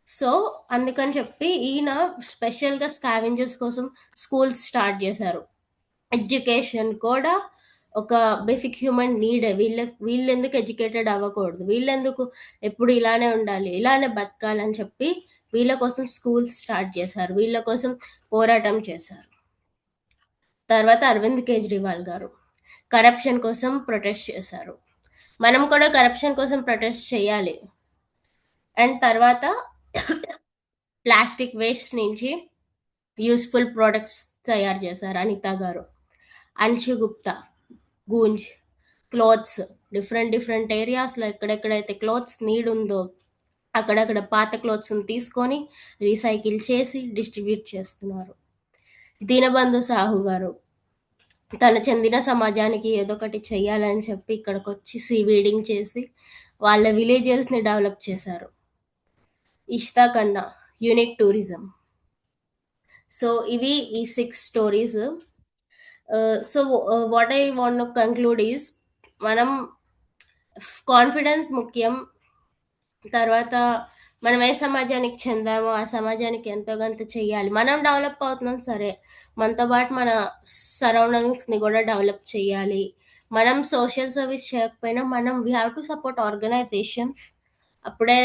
సో, అందుకని చెప్పి ఈయన స్పెషల్‌గా స్కావెంజర్స్ కోసం స్కూల్స్ స్టార్ట్ చేశారు. ఎడ్యుకేషన్ కూడా ఒక బేసిక్ హ్యూమన్ నీడే. వీళ్ళెందుకు ఎడ్యుకేటెడ్ అవ్వకూడదు? వీళ్ళెందుకు ఎప్పుడు ఇలానే ఉండాలి? ఇలానే బతకాలని చెప్పి వీళ్ళ కోసం స్కూల్స్ స్టార్ట్ చేశారు. వీళ్ళ కోసం పోరాటం చేశారు. తర్వాత అరవింద్ కేజ్రీవాల్ గారు కరప్షన్ కోసం ప్రొటెస్ట్ చేశారు. మనం కూడా కరప్షన్ కోసం ప్రొటెస్ట్ చేయాలి. అండ్ తర్వాత ప్లాస్టిక్ వేస్ట్ నుంచి యూస్ఫుల్ ప్రొడక్ట్స్ తయారు చేశారు Anita garu. Anshu Gupta, Goonj, clothes different different ఏరియాస్‌లో ఎక్కడెక్కడైతే క్లాత్స్ నీడ్ ఉందో అక్కడక్కడ పాత క్లాత్స్‌ని తీసుకొని రీసైకిల్ చేసి డిస్ట్రిబ్యూట్ చేస్తున్నారు. దీనబంధు సాహు గారు తను చెందిన సమాజానికి ఏదో ఒకటి చెయ్యాలని చెప్పి ఇక్కడికొచ్చి సీవీడింగ్ చేసి వాళ్ళ విలేజర్స్‌ని డెవలప్ చేశారు. Ishta Khanna unique tourism. So, ఇవి ఈ 6 stories. So, what I want to conclude is మనం కాన్ఫిడెన్స్ ముఖ్యం. తర్వాత మనం ఏ సమాజానికి చెందామో ఆ సమాజానికి ఎంతో కొంత చెయ్యాలి. మనం డెవలప్ అవుతున్నాం సరే. మనతో పాటు మన సరౌండింగ్స్‌ని గూడా డెవలప్ చేయాలి. మనం సోషల్ సర్వీస్ చేయకపోయినా we have to support organizations. అప్పుడే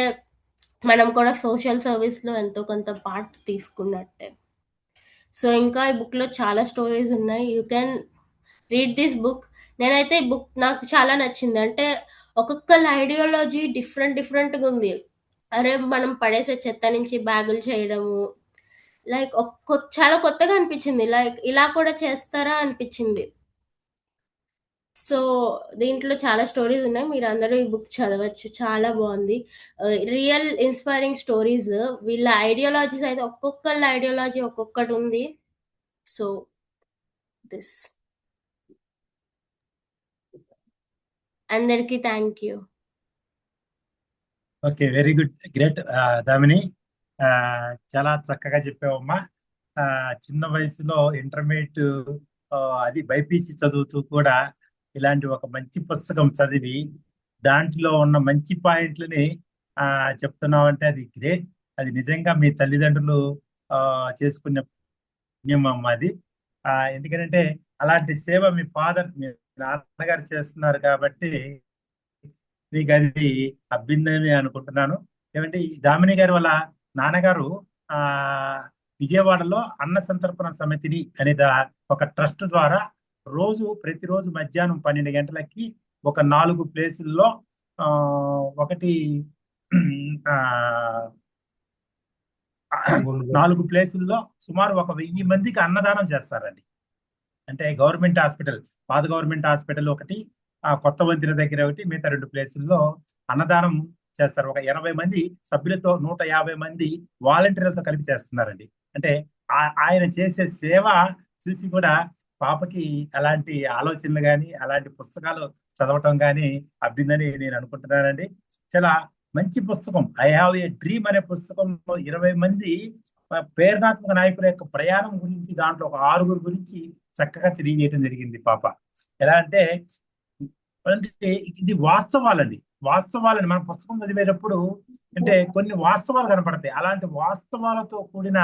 మనం కూడా సోషల్ సర్వీస్‌లో ఎంతో కొంత పార్ట్ తీసుకున్నట్టే. సో, ఇంకా ఈ బుక్‌లో చాలా స్టోరీస్ ఉన్నాయి. You can read this book. నేనైతే ఈ బుక్ నాకు చాలా నచ్చింది. అంటే ఒక్కొక్కళ్ళ ఐడియాలజీ డిఫరెంట్ డిఫరెంట్‌గా ఉంది. అరే! మనం పడేసే చెత్త నుంచి బ్యాగులు చేయడము. లైక్ చాలా కొత్తగా అనిపించింది. లైక్ ఇలా కూడా చేస్తారా అనిపించింది. సో, దీంట్లో చాలా స్టోరీస్ ఉన్నాయి. మీరందరూ ఈ బుక్ చదవచ్చు. చాలా బావుంది. Real inspiring stories. వీళ్ళ ఐడియాలజీస్ అయితే ఒక్కొక్కళ్ళ ఐడియాలజీ ఒక్కొక్కటుంది. So, this. అందరికీ thank you.
Okay, very good, great Damini. చాలా చక్కగా చెప్పావమ్మా. చిన్న వయసులో ఇంటర్మీడియట్ అది బైపీసీ చదువుతూ కూడా ఇలాంటి ఒక మంచి పుస్తకం చదివి దాంట్లో ఉన్న మంచి పాయింట్లని చెప్తున్నావంటే అది గ్రేట్. అది నిజంగా మీ తల్లిదండ్రులు చేసుకునే పుణ్యం అమ్మ అది. ఎందుకంటే అలాంటి సేవ మీ నాన్నగారు చేస్తున్నారు కాబట్టి మీకు అది అభ్యున్నమే అనుకుంటున్నాను. ఏమంటే ఈ దామిని గారి వాళ్ళ నాన్నగారు ఆ విజయవాడలో అన్న సంతర్పణ సమితిని అనే ఒక ట్రస్ట్ ద్వారా ప్రతిరోజు మధ్యాహ్నం 12 గంటలకి ఒక 4 ప్లేసుల్లో ఒకటి ఆ 4 ప్లేసుల్లో సుమారు 1000 మందికి అన్నదానం చేస్తారండి. అంటే గవర్నమెంట్ హాస్పిటల్, పాత గవర్నమెంట్ హాస్పిటల్ ఒకటి, కొత్త వంతెన దగ్గర ఒకటి, మిగతా 2 ప్లేసుల్లో అన్నదానం చేస్తారు. ఒక 80 మంది సభ్యులతో 150 మంది వాలంటీర్లతో కలిపి చేస్తున్నారండి. అంటే ఆయన చేసే సేవ చూసి కూడా పాపకి అలాంటి ఆలోచనలు కానీ అలాంటి పుస్తకాలు చదవటం కానీ అబ్బిందని నేను అనుకుంటున్నానండి. చాలా మంచి పుస్తకం. ఐ హావ్ ఏ డ్రీమ్ అనే పుస్తకంలో 20 మంది ప్రేరణాత్మక నాయకుల యొక్క ప్రయాణం గురించి, దాంట్లో ఒక 6 గురించి చక్కగా తెలియజేయడం జరిగింది పాప. ఎలా అంటే ఇది వాస్తవాలండి. వాస్తవాలని మన పుస్తకం చదివేటప్పుడు అంటే కొన్ని వాస్తవాలు కనపడతాయి. అలాంటి వాస్తవాలతో కూడిన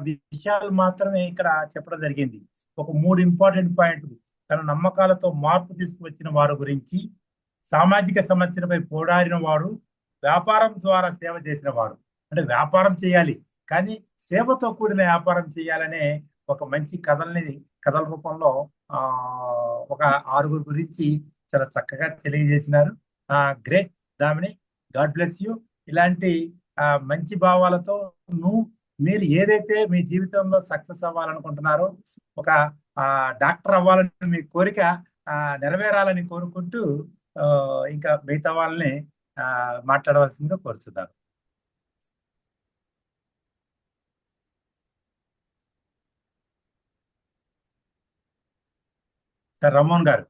విషయాలు మాత్రమే ఇక్కడ చెప్పడం జరిగింది. ఒక 3 ఇంపార్టెంట్ పాయింట్లు: తన నమ్మకాలతో మార్పు తీసుకువచ్చిన వారి గురించి, సామాజిక సమస్యలపై పోరాడిన వాడు, వ్యాపారం ద్వారా సేవ చేసిన వాడు. అంటే వ్యాపారం చేయాలి, కానీ సేవతో కూడిన వ్యాపారం చేయాలనే ఒక మంచి కథల రూపంలో ఒక 6 గురించి చాలా చక్కగా తెలియజేసినారు. Great Damini, God bless you. ఇలాంటి మంచి భావాలతో మీరు ఏదైతే మీ జీవితంలో సక్సెస్ అవ్వాలనుకుంటున్నారో, ఒక డాక్టర్ అవ్వాలని మీ కోరిక నెరవేరాలని కోరుకుంటూ ఇంకా మిగతా వాళ్ళని మాట్లాడవలసిందిగా కోరుచున్నాను. సార్ రామ్మోహన్ గారు.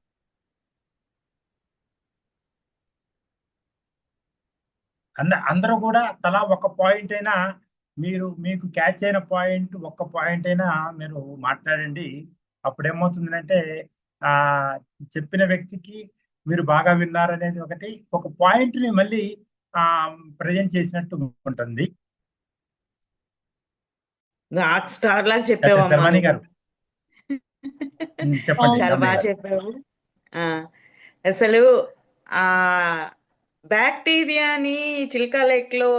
అందరూ కూడా తలా ఒక పాయింట్ అయినా మీకు క్యాచ్ అయిన ఒక్క పాయింట్ అయినా మీరు మాట్లాడండి. అప్పుడు ఏమవుతుందంటే చెప్పిన వ్యక్తికి మీరు బాగా విన్నారనేది ఒకటి, ఒక పాయింట్ ని మళ్ళీ ప్రజెంట్ చేసినట్టు ఉంటుంది.
రాక్ స్టార్ లాగా చెప్పావు
శర్మణి గారు. చెప్పండి.
చాలా బాగా చెప్పావు. అసలు ఆ బ్యాక్టీరియాని చిల్కా లేక్ లో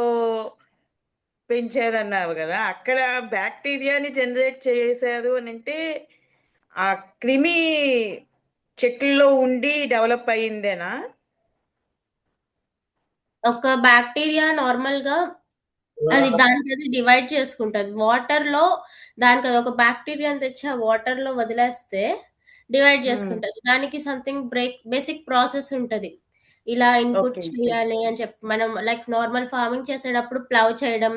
పెంచేదన్నావు కదా, అక్కడ బ్యాక్టీరియాని జనరేట్ చేశారు అని అంటే ఆ క్రిమి చెట్లలో ఉండి డెవలప్ అయ్యిందేనా?
ఒక బ్యాక్టీరియా నార్మల్ గా అది దానికి అది డివైడ్ చేసుకుంటది. వాటర్ లో దానికి అది ఒక బ్యాక్టీరియాని తెచ్చి ఆ వాటర్ లో వదిలేస్తే డివైడ్ చేసుకుంటది. దానికి సంథింగ్ బేసిక్ ప్రాసెస్ ఉంటది. ఇలా ఇన్పుట్ చేయాలి అని చెప్పి మనం లైక్ నార్మల్ ఫార్మింగ్ చేసేటప్పుడు ప్లవ్ చేయడం,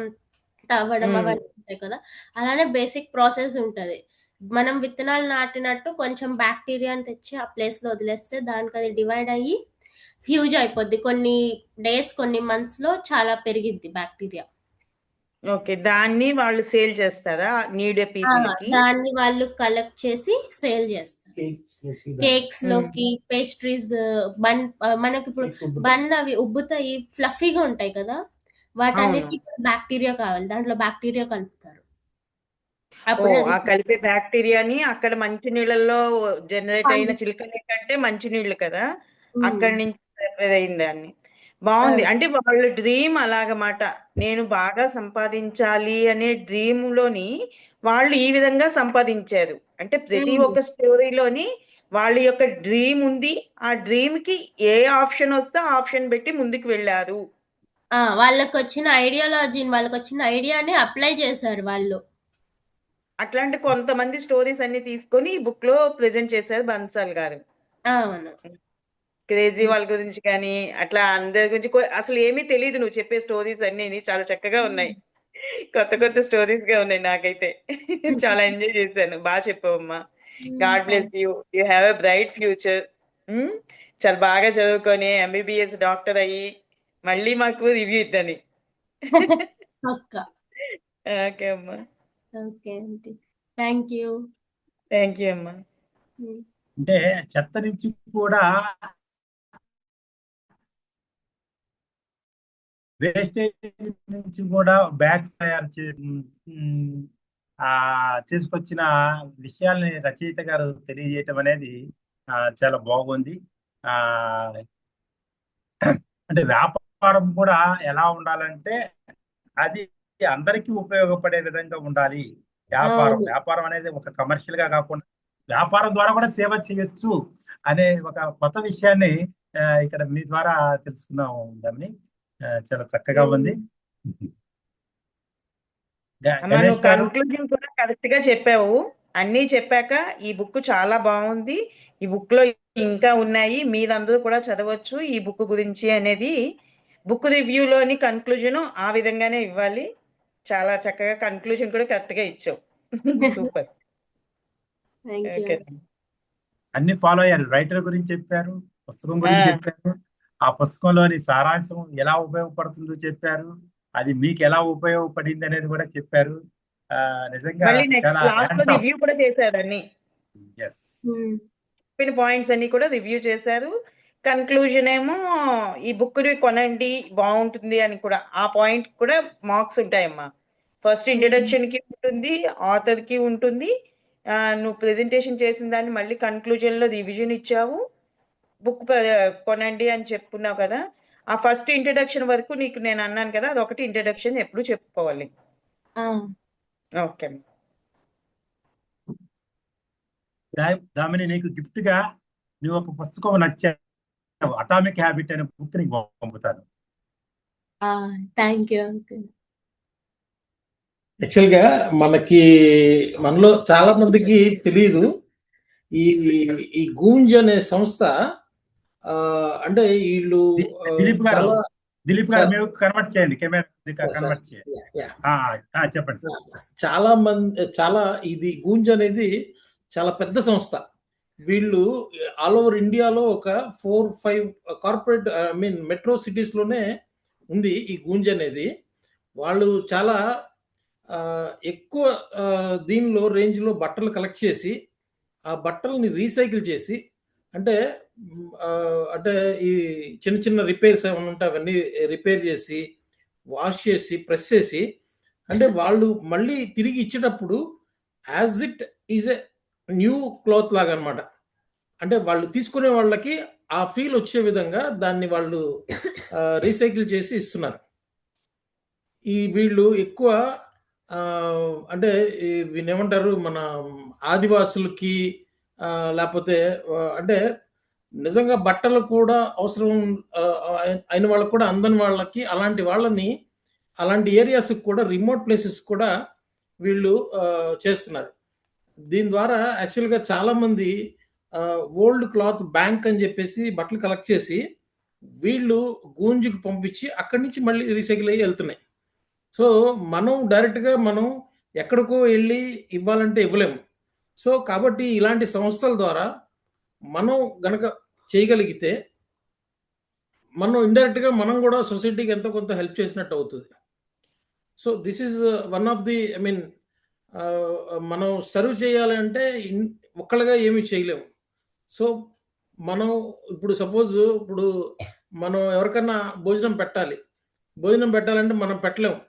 తవ్వడం అవన్నీ ఉంటాయి కదా, అలానే బేసిక్ ప్రాసెస్ ఉంటది. మనం విత్తనాలు నాటినట్టు కొంచెం బ్యాక్టీరియాని తెచ్చి ఆ ప్లేస్ లో వదిలేస్తే దానికి అది డివైడ్ అయ్యి హ్యూజ్ అయిపోద్ది. కొన్ని డేస్, కొన్ని మంత్స్ లో చాలా పెరిగిద్ది బ్యాక్టీరియా.
ఓకే, దాన్ని వాళ్ళు సేల్ చేస్తారా నీడే పీపుల్ కి?
దాన్ని వాళ్ళు కలెక్ట్ చేసి సేల్ చేస్తారు. కేక్స్ లోకి, పేస్ట్రీస్, బన్, మనకి ఇప్పుడు బన్ అవి ఉబ్బుతాయి, ఫ్లఫీగా ఉంటాయి కదా, వాటన్నిటికీ బ్యాక్టీరియా కావాలి, దాంట్లో బ్యాక్టీరియా కలుపుతారు. అప్పుడు
ఆ కలిపే బ్యాక్టీరియాని అక్కడ మంచి నీళ్ళల్లో జనరేట్ అయిన చిలుకలే కంటే మంచి నీళ్లు కదా, అక్కడి నుంచి ప్రిపేర్ అయిన దాన్ని. బాగుంది. అంటే వాళ్ళ డ్రీమ్ అలాగమాట, నేను బాగా సంపాదించాలి అనే డ్రీమ్ లోని వాళ్ళు ఈ విధంగా సంపాదించారు. అంటే ప్రతి ఒక్క స్టోరీలోని వాళ్ళ యొక్క డ్రీమ్ ఉంది, ఆ డ్రీమ్ కి ఏ ఆప్షన్ వస్తే ఆ ఆప్షన్ పెట్టి ముందుకు వెళ్ళారు.
వాళ్ళకి వచ్చిన ఐడియాలజీని, వాళ్ళకి వచ్చిన ఐడియాని అప్లై చేశారు వాళ్ళు.
అట్లాంటి కొంతమంది స్టోరీస్ అన్ని తీసుకొని ఈ బుక్ లో ప్రెజెంట్ చేశారు బన్సాల్ గారు.
అవును.
క్రేజీ వాళ్ళ గురించి కానీ అట్లా అందరి గురించి అసలు ఏమీ తెలియదు. నువ్వు చెప్పే స్టోరీస్ అన్ని చాలా చక్కగా ఉన్నాయి. కొత్త కొత్త స్టోరీస్ గా ఉన్నాయి నాకైతే. చాలా ఎంజాయ్ చేశాను. బాగా చెప్పావమ్మా. God bless you. You have a bright future. చాలా బాగా చదువుకొని ఎంబీబీఎస్ డాక్టర్ అయ్యి మళ్ళీ మాకు రివ్యూ ఇద్దని. ఓకే అమ్మా.
Okay, thank you.
Thank you అమ్మా.
అంటే చెత్త నుంచి కూడా వేస్టేజ్ నుంచి కూడా బ్యాగ్స్ తయారు తీసుకొచ్చిన విషయాల్ని రచయిత గారు తెలియజేయటం అనేది చాలా బాగుంది. అంటే వ్యాపారం కూడా ఎలా ఉండాలంటే అది అందరికీ ఉపయోగపడే విధంగా ఉండాలి. వ్యాపారం అనేది ఒక కమర్షియల్ గా కాకుండా వ్యాపారం ద్వారా కూడా సేవ చేయొచ్చు అనే ఒక కొత్త విషయాన్ని ఇక్కడ మీ ద్వారా తెలుసుకున్నాం. దాన్ని చాలా చక్కగా ఉంది.
కన్క్లూజన్ కూడా కరెక్ట్ గా చెప్పావు. అన్ని చెప్పాక ఈ బుక్ చాలా బాగుంది, ఈ బుక్ లో ఇంకా ఉన్నాయి, మీరందరూ కూడా చదవచ్చు ఈ బుక్ గురించి అనేది బుక్ రివ్యూలోని కన్క్లూజన్ ఆ విధంగానే ఇవ్వాలి. చాలా చక్కగా కన్క్లూజన్ కూడా కరెక్ట్ గా ఇచ్చావు. సూపర్.
Thank you.
ఓకే.
అన్ని ఫాలో అయ్యారు. రైటర్ గురించి చెప్పారు, పుస్తకం
ఆ,
గురించి చెప్పారు, ఆ పుస్తకంలోని సారాంశం ఎలా ఉపయోగపడుతుందో చెప్పారు, అది మీకు ఎలా ఉపయోగపడింది అనేది కూడా చెప్పారు. నిజంగా
మళ్ళీ నెక్స్ట్
చాలా
లాస్ట్ లో
హ్యాండ్స్ ఆఫ్.
రివ్యూ కూడా చేశారు అన్ని.
ఎస్.
చెప్పిన పాయింట్స్ అన్ని కూడా రివ్యూ చేశారు. కన్క్లూజన్ ఏమో ఈ బుక్ ని కొనండి బాగుంటుంది అని కూడా, ఆ పాయింట్ కూడా మార్క్స్ ఉంటాయమ్మా. ఫస్ట్ ఇంట్రడక్షన్ కి ఉంటుంది, ఆథర్ కి ఉంటుంది. నువ్వు ప్రెజెంటేషన్ చేసిన దాన్ని మళ్ళీ కన్క్లూజన్ లో రివిజన్ ఇచ్చావు. బుక్ కొనండి అని చెప్పుకున్నావు కదా. ఆ ఫస్ట్ ఇంట్రడక్షన్ వరకు నీకు నేను అన్నాను కదా, అదొకటి ఇంట్రడక్షన్ ఎప్పుడు చెప్పుకోవాలి. ఓకే.
దామిని, నీకు గిఫ్ట్ గా నువ్వు ఒక పుస్తకం నచ్చావు, అటామిక్ హ్యాబిట్ అనే బుక్ నీకు పంపుతాను.
Thank you uncle.
యాక్చువల్గా మనలో చాలా మందికి తెలియదు ఈ ఈ గూంజ్ అనే సంస్థ. అంటే వీళ్ళు
దిలీప్ గారు,
చాలా
దిలీప్ గారు
సార్,
మీరు కన్వర్ట్ చేయండి, కెమెరా
సార్,
కన్వర్ట్ చేయండి.
యా,
చెప్పండి సార్.
చాలా ఇది గూంజ్ అనేది చాలా పెద్ద సంస్థ. వీళ్ళు ఆల్ ఓవర్ ఇండియాలో ఒక 4-5 కార్పొరేట్ మెట్రో సిటీస్ లోనే ఉంది ఈ గూంజ్ అనేది. వాళ్ళు చాలా ఎక్కువ దీనిలో రేంజ్లో బట్టలు కలెక్ట్ చేసి ఆ బట్టల్ని రీసైకిల్ చేసి, అంటే అంటే ఈ చిన్న చిన్న రిపేర్స్ ఏమైనా ఉంటే అవన్నీ రిపేర్ చేసి, వాష్ చేసి, ప్రెస్ చేసి, అంటే వాళ్ళు మళ్ళీ తిరిగి ఇచ్చేటప్పుడు as it is a new cloth లాగా అనమాట. అంటే వాళ్ళు తీసుకునే వాళ్ళకి ఆ ఫీల్ వచ్చే విధంగా దాన్ని వాళ్ళు రీసైకిల్ చేసి ఇస్తున్నారు. వీళ్ళు ఎక్కువ అంటే వీళ్ళు ఏమంటారు, మన ఆదివాసులకి లేకపోతే అంటే నిజంగా బట్టలు కూడా అవసరం అయిన వాళ్ళకి కూడా అందని వాళ్ళకి, అలాంటి వాళ్ళని అలాంటి ఏరియాస్ కూడా, రిమోట్ ప్లేసెస్ కూడా వీళ్ళు చేస్తున్నారు. దీని ద్వారా యాక్చువల్గా చాలా మంది ఓల్డ్ క్లాత్ బ్యాంక్ అని చెప్పేసి బట్టలు కలెక్ట్ చేసి వీళ్ళు గూంజుకి పంపించి అక్కడి నుంచి మళ్ళీ రీసైకిల్ అయ్యి వెళ్తున్నాయి. సో మనం డైరెక్ట్గా మనం ఎక్కడికో వెళ్ళి ఇవ్వాలంటే ఇవ్వలేము. సో కాబట్టి ఇలాంటి సంస్థల ద్వారా మనం గనక చేయగలిగితే మనం ఇండైరెక్ట్గా మనం కూడా సొసైటీకి ఎంతో కొంత హెల్ప్ చేసినట్టు అవుతుంది. So this is one of the మనం సర్వ్ చేయాలంటే ఒక్కళ్ళగా ఏమీ చేయలేము. సో మనం ఇప్పుడు సపోజ్ మనం ఎవరికన్నా భోజనం పెట్టాలంటే మనం పెట్టలేము.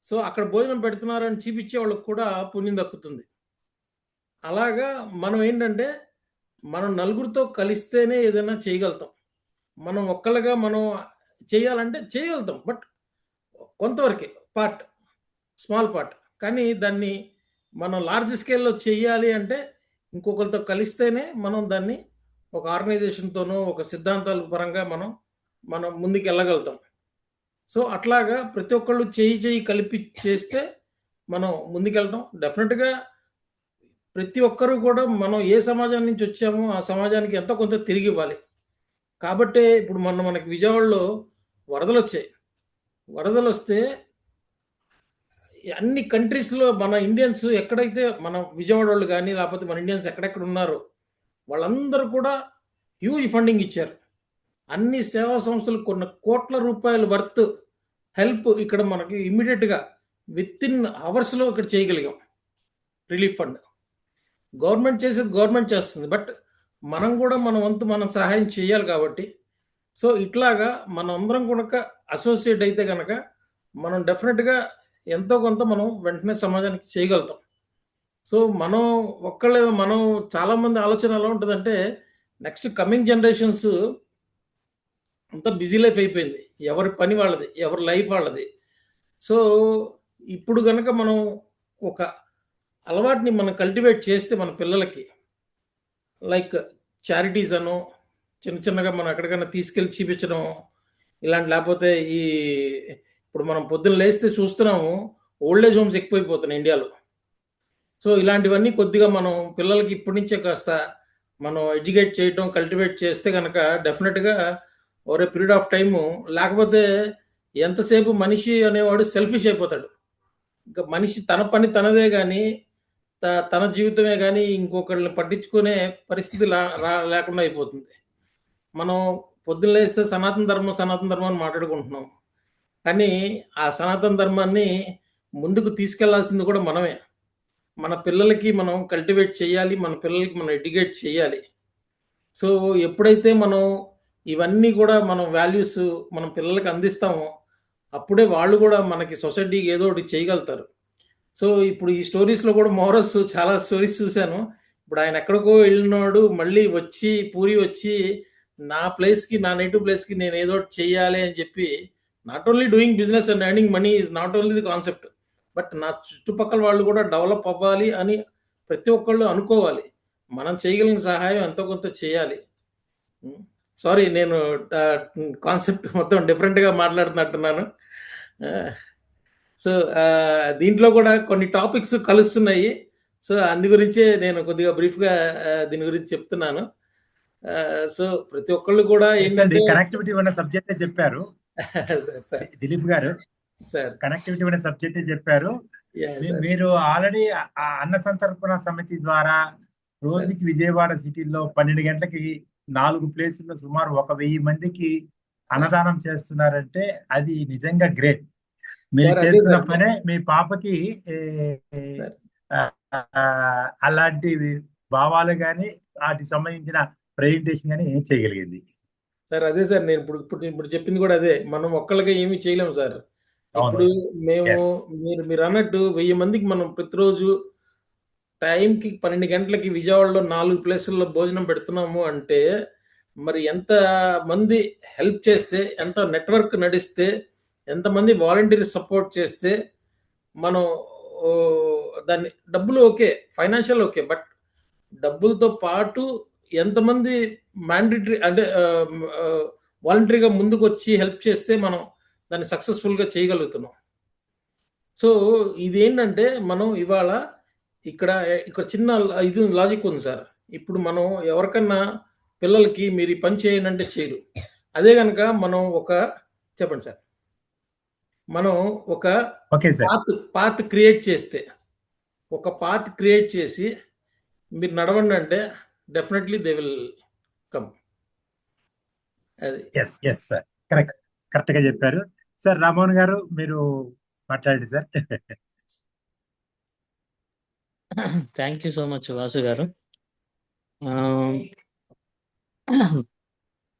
సో అక్కడ భోజనం పెడుతున్నారని చూపించే వాళ్ళకి కూడా పుణ్యం దక్కుతుంది. అలాగా మనం ఏంటంటే మనం నలుగురితో కలిస్తేనే ఏదైనా చేయగలుగుతాం. మనం ఒక్కళ్ళగా మనం చేయాలంటే చేయగలుగుతాం, బట్ కొంతవరకే, స్మాల్ పార్ట్. కానీ దాన్ని మనం లార్జ్ స్కేల్లో చేయాలి అంటే ఇంకొకరితో కలిస్తేనే మనం దాన్ని ఒక ఆర్గనైజేషన్తోనో ఒక సిద్ధాంతాల పరంగా మనం ముందుకు వెళ్ళగలుగుతాం. సో అట్లాగా ప్రతి ఒక్కళ్ళు చేయి కలిపి చేస్తే మనం ముందుకెళ్ళటం. డెఫినెట్గా ప్రతి ఒక్కరు కూడా మనం ఏ సమాజం నుంచి వచ్చామో ఆ సమాజానికి ఎంతో కొంత తిరిగి ఇవ్వాలి. కాబట్టే ఇప్పుడు మనకి విజయవాడలో వరదలు వస్తే అన్ని కంట్రీస్లో మన ఇండియన్స్ ఎక్కడైతే, మన విజయవాడ వాళ్ళు కానీ లేకపోతే మన ఇండియన్స్ ఎక్కడెక్కడ ఉన్నారో వాళ్ళందరూ కూడా హ్యూజ్ ఫండింగ్ ఇచ్చారు. అన్ని సేవా సంస్థలు కొన్ని కోట్ల రూపాయల వర్త్ హెల్ప్ ఇక్కడ మనకి ఇమ్మీడియట్గా విత్-ఇన్ అవర్స్లో ఇక్కడ చేయగలిగాం. రిలీఫ్ ఫండ్ గవర్నమెంట్ చేసేది గవర్నమెంట్ చేస్తుంది, బట్ మనం కూడా మన వంతు మనం సహాయం చేయాలి. కాబట్టి సో ఇట్లాగా మనం అందరం కనుక అసోసియేట్ అయితే కనుక మనం డెఫినెట్గా ఎంతో కొంత మనం వెంటనే సమాజానికి చేయగలుగుతాం. సో మనం చాలామంది ఆలోచన ఎలా ఉంటుందంటే, నెక్స్ట్ కమింగ్ జనరేషన్స్ అంతా బిజీ లైఫ్ అయిపోయింది, ఎవరి పని వాళ్ళది, ఎవరి లైఫ్ వాళ్ళది. సో ఇప్పుడు కనుక మనం ఒక అలవాటుని మనం కల్టివేట్ చేస్తే మన పిల్లలకి, లైక్ చారిటీస్ అనో చిన్నగా మనం ఎక్కడికైనా తీసుకెళ్ళి చూపించడం ఇలాంటి, లేకపోతే ఇప్పుడు మనం పొద్దున్న లేస్తే చూస్తున్నాము ఓల్డేజ్ హోమ్స్ ఎక్కువైపోతున్నాయి ఇండియాలో. సో ఇలాంటివన్నీ కొద్దిగా మనం పిల్లలకి ఇప్పటి నుంచే కాస్త మనం ఎడ్యుకేట్ చేయటం, కల్టివేట్ చేస్తే కనుక డెఫినెట్గా over a period of time, లేకపోతే ఎంతసేపు మనిషి అనేవాడు సెల్ఫిష్ అయిపోతాడు. ఇంకా మనిషి తన పని తనదే కానీ తన జీవితమే కానీ ఇంకొకళ్ళని పట్టించుకునే పరిస్థితి లేకుండా అయిపోతుంది. మనం పొద్దున్న లేస్తే సనాతన ధర్మం అని మాట్లాడుకుంటున్నాం. కానీ ఆ సనాతన ధర్మాన్ని ముందుకు తీసుకెళ్లాల్సింది కూడా మనమే. మన పిల్లలకి మనం కల్టివేట్ చేయాలి. మన పిల్లలకి మనం ఎడ్యుకేట్ చేయాలి. సో ఎప్పుడైతే మనం ఇవన్నీ కూడా మనం వాల్యూస్ మనం పిల్లలకి అందిస్తామో అప్పుడే వాళ్ళు కూడా మనకి సొసైటీకి ఏదో ఒకటి చేయగలుగుతారు. సో ఇప్పుడు ఈ స్టోరీస్లో కూడా మోరల్స్ చాలా స్టోరీస్ చూశాను. ఇప్పుడు ఆయన ఎక్కడికో వెళ్ళినాడు, మళ్ళీ వచ్చి పూరి వచ్చి నా ప్లేస్కి, నా నేటివ్ ప్లేస్కి నేను ఏదో ఒకటి చెయ్యాలి అని చెప్పి, not only doing business and earning money is not only the concept, but నా చుట్టుపక్కల వాళ్ళు కూడా డెవలప్ అవ్వాలి అని ప్రతి ఒక్కళ్ళు అనుకోవాలి. మనం చేయగలిగిన సహాయం ఎంతో కొంత చేయాలి. సారీ, నేను కాన్సెప్ట్ మొత్తం డిఫరెంట్గా మాట్లాడుతున్నట్టున్నాను. సో దీంట్లో కూడా కొన్ని టాపిక్స్ కలుస్తున్నాయి. సో అందు గురించే నేను కొద్దిగా బ్రీఫ్గా దీని గురించి చెప్తున్నాను. సో ప్రతి ఒక్కళ్ళు కూడా ఏంటంటే
కనెక్టివిటీ ఉన్న సబ్జెక్టే చెప్పారు దిలీప్ గారు.
సార్
కనెక్టివిటీ ఉన్న సబ్జెక్టే చెప్పారు. మీరు ఆల్రెడీ అన్న సంతర్పణ సమితి ద్వారా రోజుకి విజయవాడ సిటీలో 12 గంటలకి 4 ప్లేసుల్లో సుమారు 1000 మందికి అన్నదానం చేస్తున్నారంటే అది నిజంగా గ్రేట్. మీరు చేస్తున్న పనే మీ పాపకి అలాంటి భావాలు కానీ వాటికి సంబంధించిన ప్రెజెంటేషన్ కానీ ఏం చేయగలిగింది
సార్. అదే సార్, నేను ఇప్పుడు చెప్పింది కూడా అదే. మనం ఒక్కళ్ళగా ఏమీ చేయలేము సార్. ఇప్పుడు మేము మీరు అన్నట్టు 1000 మందికి మనం ప్రతిరోజు టైంకి 12 గంటలకి విజయవాడలో 4 ప్లేసుల్లో భోజనం పెడుతున్నాము అంటే మరి ఎంత మంది హెల్ప్ చేస్తే, ఎంత నెట్వర్క్ నడిస్తే, ఎంతమంది వాలంటీర్ సపోర్ట్ చేస్తే మనం దాన్ని డబ్బులు ఓకే, ఫైనాన్షియల్ ఓకే, బట్ డబ్బులతో పాటు ఎంతమంది మ్యాండేటరీ అంటే వాలంటరీగా ముందుకు వచ్చి హెల్ప్ చేస్తే మనం దాన్ని సక్సెస్ఫుల్గా చేయగలుగుతున్నాం. సో ఇదేంటంటే మనం ఇవాళ ఇక్కడ చిన్న ఇది లాజిక్ ఉంది సార్. ఇప్పుడు మనం ఎవరికన్నా పిల్లలకి మీరు ఈ పని చేయండి అంటే చేయరు. అదే కనుక మనం చెప్పండి సార్, మనం ఒక పాత్ క్రియేట్ చేస్తే, ఒక పాత్ క్రియేట్ చేసి మీరు నడవండి అంటే definitely they will come.
Sir కరెక్ట్గా చెప్పారు సార్. రామోహన్ గారు మీరు మాట్లాడండి sir.
Thank you so much Vasu గారు.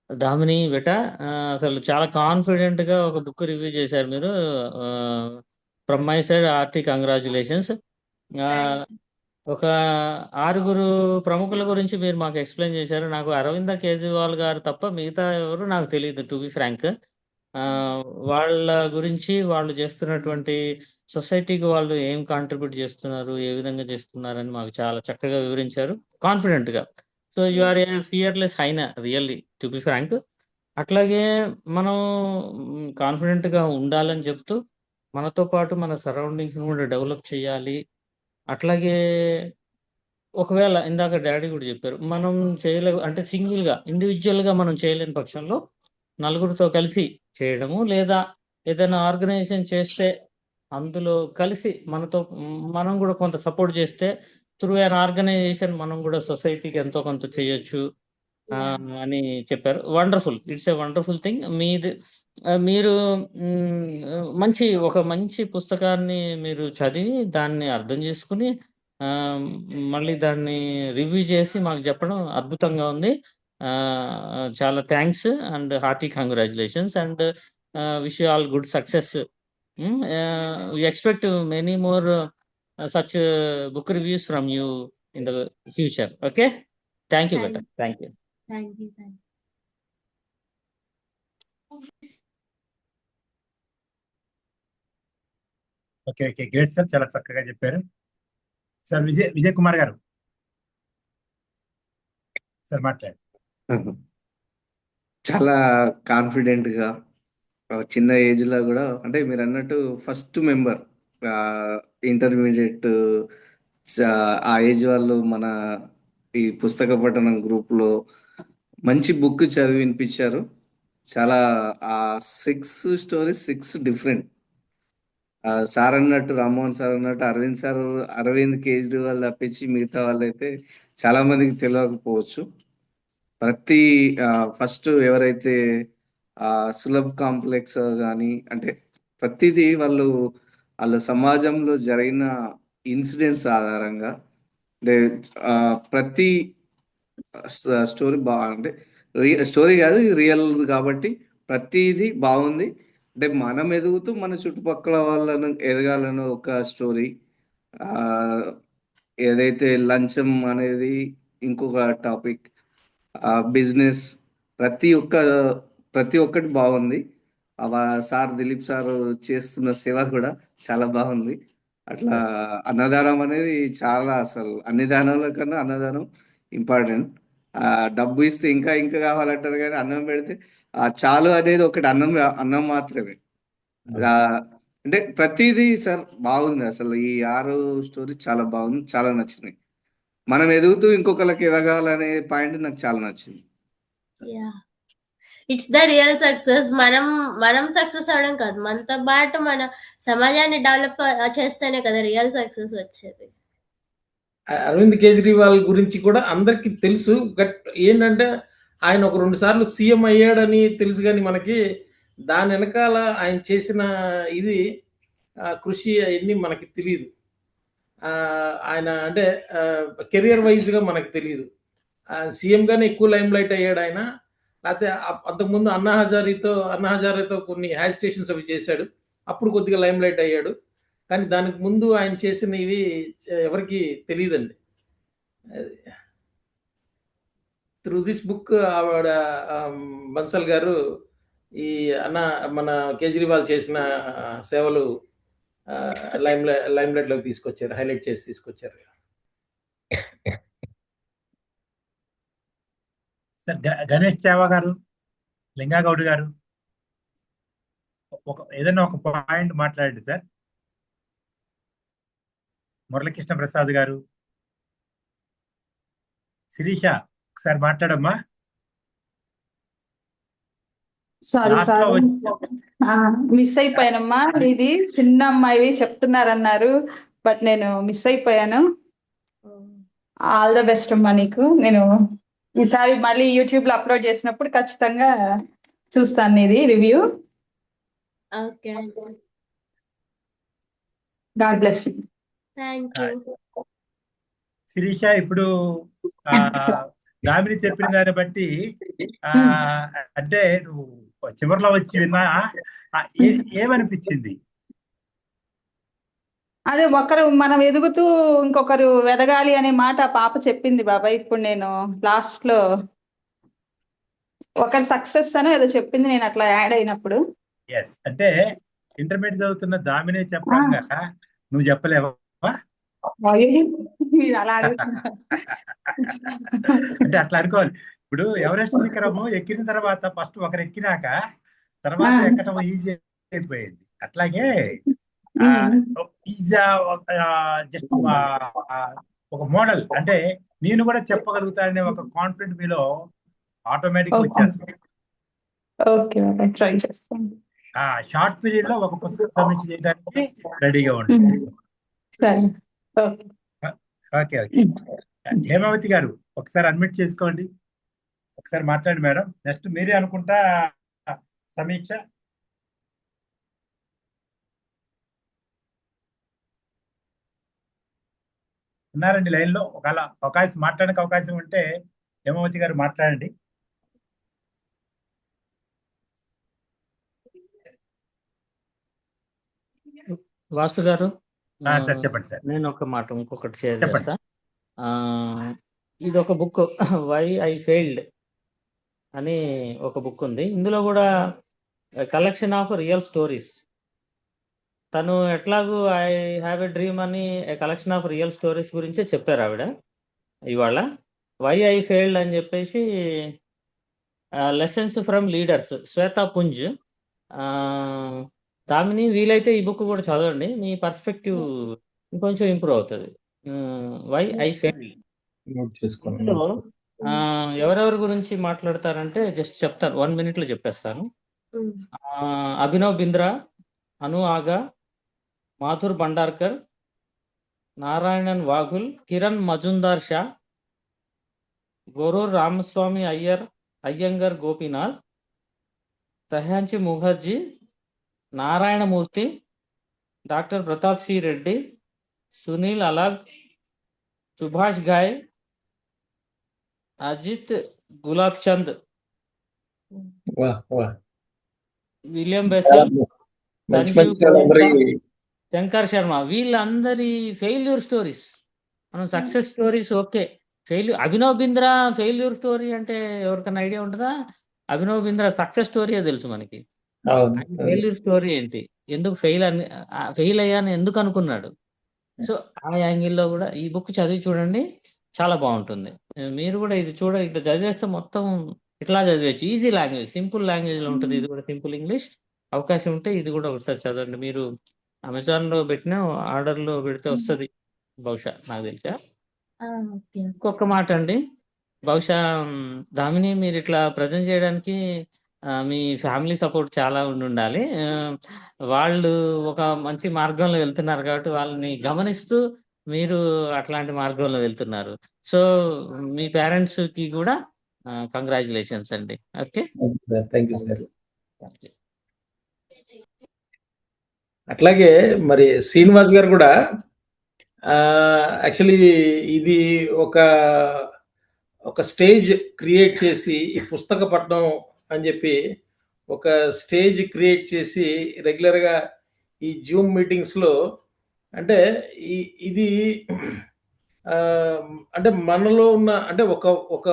దామిని బెట అసలు చాలా కాన్ఫిడెంట్గా ఒక బుక్ రివ్యూ చేశారు మీరు. From my side hearty congratulations. ఒక 6 ప్రముఖుల గురించి మీరు మాకు ఎక్స్ప్లెయిన్ చేశారు. నాకు అరవింద కేజ్రీవాల్ గారు తప్ప మిగతా ఎవరు నాకు తెలియదు, టు బి ఫ్రాంక్. వాళ్ళ గురించి, వాళ్ళు చేస్తున్నటువంటి సొసైటీకి వాళ్ళు ఏం కాంట్రిబ్యూట్ చేస్తున్నారు, ఏ విధంగా చేస్తున్నారని మాకు చాలా చక్కగా వివరించారు కాన్ఫిడెంట్గా. So you are a fearless హైనా, రియల్లీ, టు బి ఫ్రాంక్. అట్లాగే మనం కాన్ఫిడెంట్గా ఉండాలని చెప్తూ మనతో పాటు మన సరౌండింగ్స్ని కూడా డెవలప్ చేయాలి. అట్లాగే ఒకవేళ ఇందాక డాడీ కూడా చెప్పారు, మనం అంటే సింగిల్గా ఇండివిజువల్గా మనం చేయలేని పక్షంలో నలుగురితో కలిసి చేయడము, లేదా ఏదైనా ఆర్గనైజేషన్ చేస్తే అందులో కలిసి మనం కూడా కొంత సపోర్ట్ చేస్తే త్రూ అన్ ఆర్గనైజేషన్ మనం కూడా సొసైటీకి ఎంతో కొంత చేయొచ్చు అని చెప్పారు. Wonderful, it's a wonderful thing. మీరు ఒక మంచి పుస్తకాన్ని మీరు చదివి దాన్ని అర్థం చేసుకుని మళ్ళీ దాన్ని రివ్యూ చేసి మాకు చెప్పడం అద్భుతంగా ఉంది. చాలా thanks and hearty congratulations and wish you all good success. We expect many more such book reviews from you in the future. Okay, thank you beta. Thank you.
Okay great sir, చాలా చక్కగా చెప్పారు sir. Vijay Kumar గారు sir మాట్లాడు.
చాలా కాన్ఫిడెంట్గా చిన్న ఏజ్లో కూడా, అంటే మీరు అన్నట్టు ఫస్ట్ మెంబర్ ఇంటర్మీడియట్ ఆ ఏజ్ వాళ్ళు మన ఈ పుస్తక పఠనం గ్రూప్లో మంచి బుక్ చదివి వినిపించారు. చాలా 6 స్టోరీస్ 6 డిఫరెంట్. సార్ అన్నట్టు, రామ్మోహన్ సార్ అన్నట్టు అరవింద్ కేజ్రీవాల్ తప్పించి మిగతా వాళ్ళైతే చాలా మందికి తెలియకపోవచ్చు. ప్రతి ఫస్ట్ ఎవరైతే సులభ్ కాంప్లెక్స్ కానీ, అంటే ప్రతిదీ వాళ్ళ సమాజంలో జరిగిన ఇన్సిడెంట్స్ ఆధారంగా, అంటే ప్రతి స్టోరీ అంటే స్టోరీ కాదు, ఇది రియల్ కాబట్టి ప్రతిదీ బాగుంది. అంటే మనం ఎదుగుతూ మన చుట్టుపక్కల వాళ్ళను ఎదగాలని ఒక స్టోరీ. ఏదైతే లంచం అనేది ఇంకొక టాపిక్, బిజినెస్, ప్రతి ఒక్కటి బాగుంది. సార్ దిలీప్ సార్ చేస్తున్న సేవ కూడా చాలా బాగుంది. అట్లా అన్నదానం అనేది చాలా, అసలు అన్ని దానాల కన్నా అన్నదానం ఇంపార్టెంట్. డబ్బు ఇస్తే ఇంకా ఇంకా కావాలంటారు, కానీ అన్నం పెడితే చాలు అనేది ఒకటి, అన్నం మాత్రమే. ఆ, అంటే ప్రతిదీ సార్ బాగుంది. అసలు ఈ 6 స్టోరీ చాలా బాగుంది, చాలా నచ్చినాయి. మనం ఎదుగుతూ ఇంకొకరికి ఎదగాలనే పాయింట్ నాకు చాలా నచ్చింది.
It's the real success. మనం సక్సెస్ అవడం కాదు, మనతో పాటు మన సమాజాన్ని డెవలప్ చేస్తేనే కదా రియల్ సక్సెస్ వచ్చేది.
అరవింద్ కేజ్రీవాల్ గురించి కూడా అందరికీ తెలుసు. ఏంటంటే ఆయన ఒక 2 సార్లు సీఎం అయ్యాడని తెలుసు, కానీ మనకి దాని వెనకాల ఆయన చేసిన ఇది కృషి అవన్నీ మనకి తెలియదు. ఆయన అంటే కెరియర్ వైజ్గా మనకి తెలియదు. సీఎంగానే ఎక్కువ లైమ్ లైట్ అయ్యాడు ఆయన. లేకపోతే అంతకుముందు అన్నా హజారేతో కొన్ని హ్యాష్ స్టేషన్స్ అవి చేశాడు, అప్పుడు కొద్దిగా లైమ్ లైట్ అయ్యాడు. కానీ దానికి ముందు ఆయన చేసినవి ఎవరికి తెలియదండి. త్రూ దిస్ బుక్ ఆవిడ బన్సల్ గారు ఈ మన కేజ్రీవాల్ చేసిన సేవలు లైమ్ లైట్లోకి తీసుకొచ్చారు, హైలైట్ చేసి తీసుకొచ్చారు.
సార్ గణేష్ చావా గారు, లింగాగౌడ్ గారు, ఏదైనా ఒక పాయింట్ మాట్లాడండి సార్. మురళీకృష్ణ ప్రసాద్ గారు, శిరీష ఒకసారి మాట్లాడమ్మా.
సారీ సార్, మిస్ అయిపోయానమ్మా. ఇది చిన్న అమ్మాయి చెప్తున్నారన్నారు, బట్ నేను మిస్ అయిపోయాను. ఆల్ ద బెస్ట్ అమ్మా నీకు. నేను ఈసారి మళ్ళీ యూట్యూబ్ లో అప్లోడ్ చేసినప్పుడు ఖచ్చితంగా చూస్తాను ఇది review.
Okay,
god bless you.
Thank you.
Sirisha, ఇప్పుడు గామిని చెప్పిన దాన్ని బట్టి అంటే నువ్వు చివరిలో వచ్చి విన్నా ఏమనిపించింది?
అదే ఒకరు మనం ఎదుగుతూ ఇంకొకరు ఎదగాలి అనే మాట పాప చెప్పింది బాబాయ్. ఇప్పుడు నేను లాస్ట్ లో ఒకరి సక్సెస్ అని ఏదో చెప్పింది, నేను అట్లా యాడ్ అయినప్పుడు.
ఎస్, అంటే ఇంటర్మీడియట్ చదువుతున్న దామినే చెప్పంగా నువ్వు చెప్పలేవా?
మీరు అలా అడుగుతున్నారు.
అంటే అట్లా అనుకోవాలి. ఇప్పుడు ఎవరెస్ట్ శిఖరము ఎక్కిన తర్వాత ఫస్ట్ ఒకరు ఎక్కినాక తర్వాత ఎక్కడం ఈజీ అయిపోయింది. అట్లాగే జస్ట్ ఒక మోడల్, అంటే నేను కూడా చెప్పగలుగుతాననే ఒక కాన్ఫిడెంట్ మీలో ఆటోమేటిక్ వచ్చేస్తుంది.
ట్రై చేస్తాను.
షార్ట్ పీరియడ్ లో ఒక పుస్తకం సబ్మిట్ చేయడానికి రెడీగా ఉంటుంది. Okay okay. హేమావతి గారు ఒకసారి అడ్మిట్ చేసుకోండి, ఒకసారి మాట్లాడండి మేడం. నెక్స్ట్ మీరే అనుకుంటా సమీక్ష. ఉన్నారండి లైన్ లో? ఒకవేళ అవకాశం మాట్లాడడానికి అవకాశం ఉంటే హేమావతి గారు మాట్లాడండి.
వాసు గారు,
సార్ చెప్పండి సార్.
నేను ఒక మాట ఇంకొకటి షేర్ చేస్తా. ఇది ఒక బుక్, వై ఐ ఫెయిల్డ్ అని ఒక బుక్ ఉంది. ఇందులో కూడా కలెక్షన్ ఆఫ్ రియల్ స్టోరీస్. తను ఎట్లాగూ ఐ హ్యావ్ ఎ డ్రీమ్ అని కలెక్షన్ ఆఫ్ రియల్ స్టోరీస్ గురించే చెప్పారు ఆవిడ. ఇవాళ వై ఐ ఫెయిల్డ్ అని చెప్పేసి lessons from leaders, Shweta Punj. Damini వీలైతే ఈ బుక్ కూడా చదవండి, మీ పర్స్పెక్టివ్ ఇంకొంచెం ఇంప్రూవ్ అవుతుంది. Why I failed. ఇందులో ఎవరెవరి గురించి మాట్లాడతారంటే జస్ట్ చెప్తాను, 1 minute లో చెప్పేస్తాను. Abhinav Bindra, Anu Aga, Madhur Bhandarkar, Narayanan Vaghul, Kiran Mazumdar Shaw, Gorur Ramaswamy Iyengar Gopinath, Sabyasachi Mukherjee, Narayana Murthy, doctor Pratap C Reddy, Sunil Alagh, Subhash Ghai, Ajit Gulabchand, William Bissell, Sanjiv Goenka, Shankar Sharma. వీళ్ళందరి ఫెయిల్యూర్ స్టోరీస్. మనం success stories okay, Abhinav Bindra failure story అంటే ఎవరికైనా ఐడియా ఉంటుందా? అభినవ్ బింద్రా సక్సెస్ స్టోరీయే తెలుసు మనకి. ఫెయిల్యూర్ స్టోరీ ఏంటి, ఎందుకు ఫెయిల్ అయ్యాను ఎందుకు అనుకున్నాడు. సో ఆ యాంగిల్లో కూడా ఈ బుక్ చదివి చూడండి, చాలా బాగుంటుంది. మీరు కూడా ఇది ఇట్లా చదివేస్తే మొత్తం ఇట్లా చదివచ్చు. ఈజీ లాంగ్వేజ్, సింపుల్ లాంగ్వేజ్లో ఉంటుంది. ఇది కూడా సింపుల్ ఇంగ్లీష్. అవకాశం ఉంటే ఇది కూడా ఒకసారి చదవండి. మీరు అమెజాన్లో పెట్టిన ఆర్డర్లో పెడితే వస్తుంది బహుశా, నాకు తెలిసా. ఇంకొక మాట అండి, బహుశా దామిని మీరు ఇట్లా ప్రజెంట్ చేయడానికి మీ ఫ్యామిలీ సపోర్ట్ చాలా ఉండాలి. వాళ్ళు ఒక మంచి మార్గంలో వెళ్తున్నారు కాబట్టి వాళ్ళని గమనిస్తూ మీరు అట్లాంటి మార్గంలో వెళ్తున్నారు. సో మీ పేరెంట్స్ కి కూడా కంగ్రాచులేషన్స్ అండి. Okay,
thank you sir. అట్లాగే మరి శ్రీనివాస్ గారు కూడా యాక్చువల్లీ ఇది ఒక స్టేజ్ క్రియేట్ చేసి ఈ పుస్తక పఠనం అని చెప్పి ఒక స్టేజ్ క్రియేట్ చేసి రెగ్యులర్గా ఈ జూమ్ మీటింగ్స్లో అంటే ఇది అంటే మనలో ఉన్న అంటే ఒక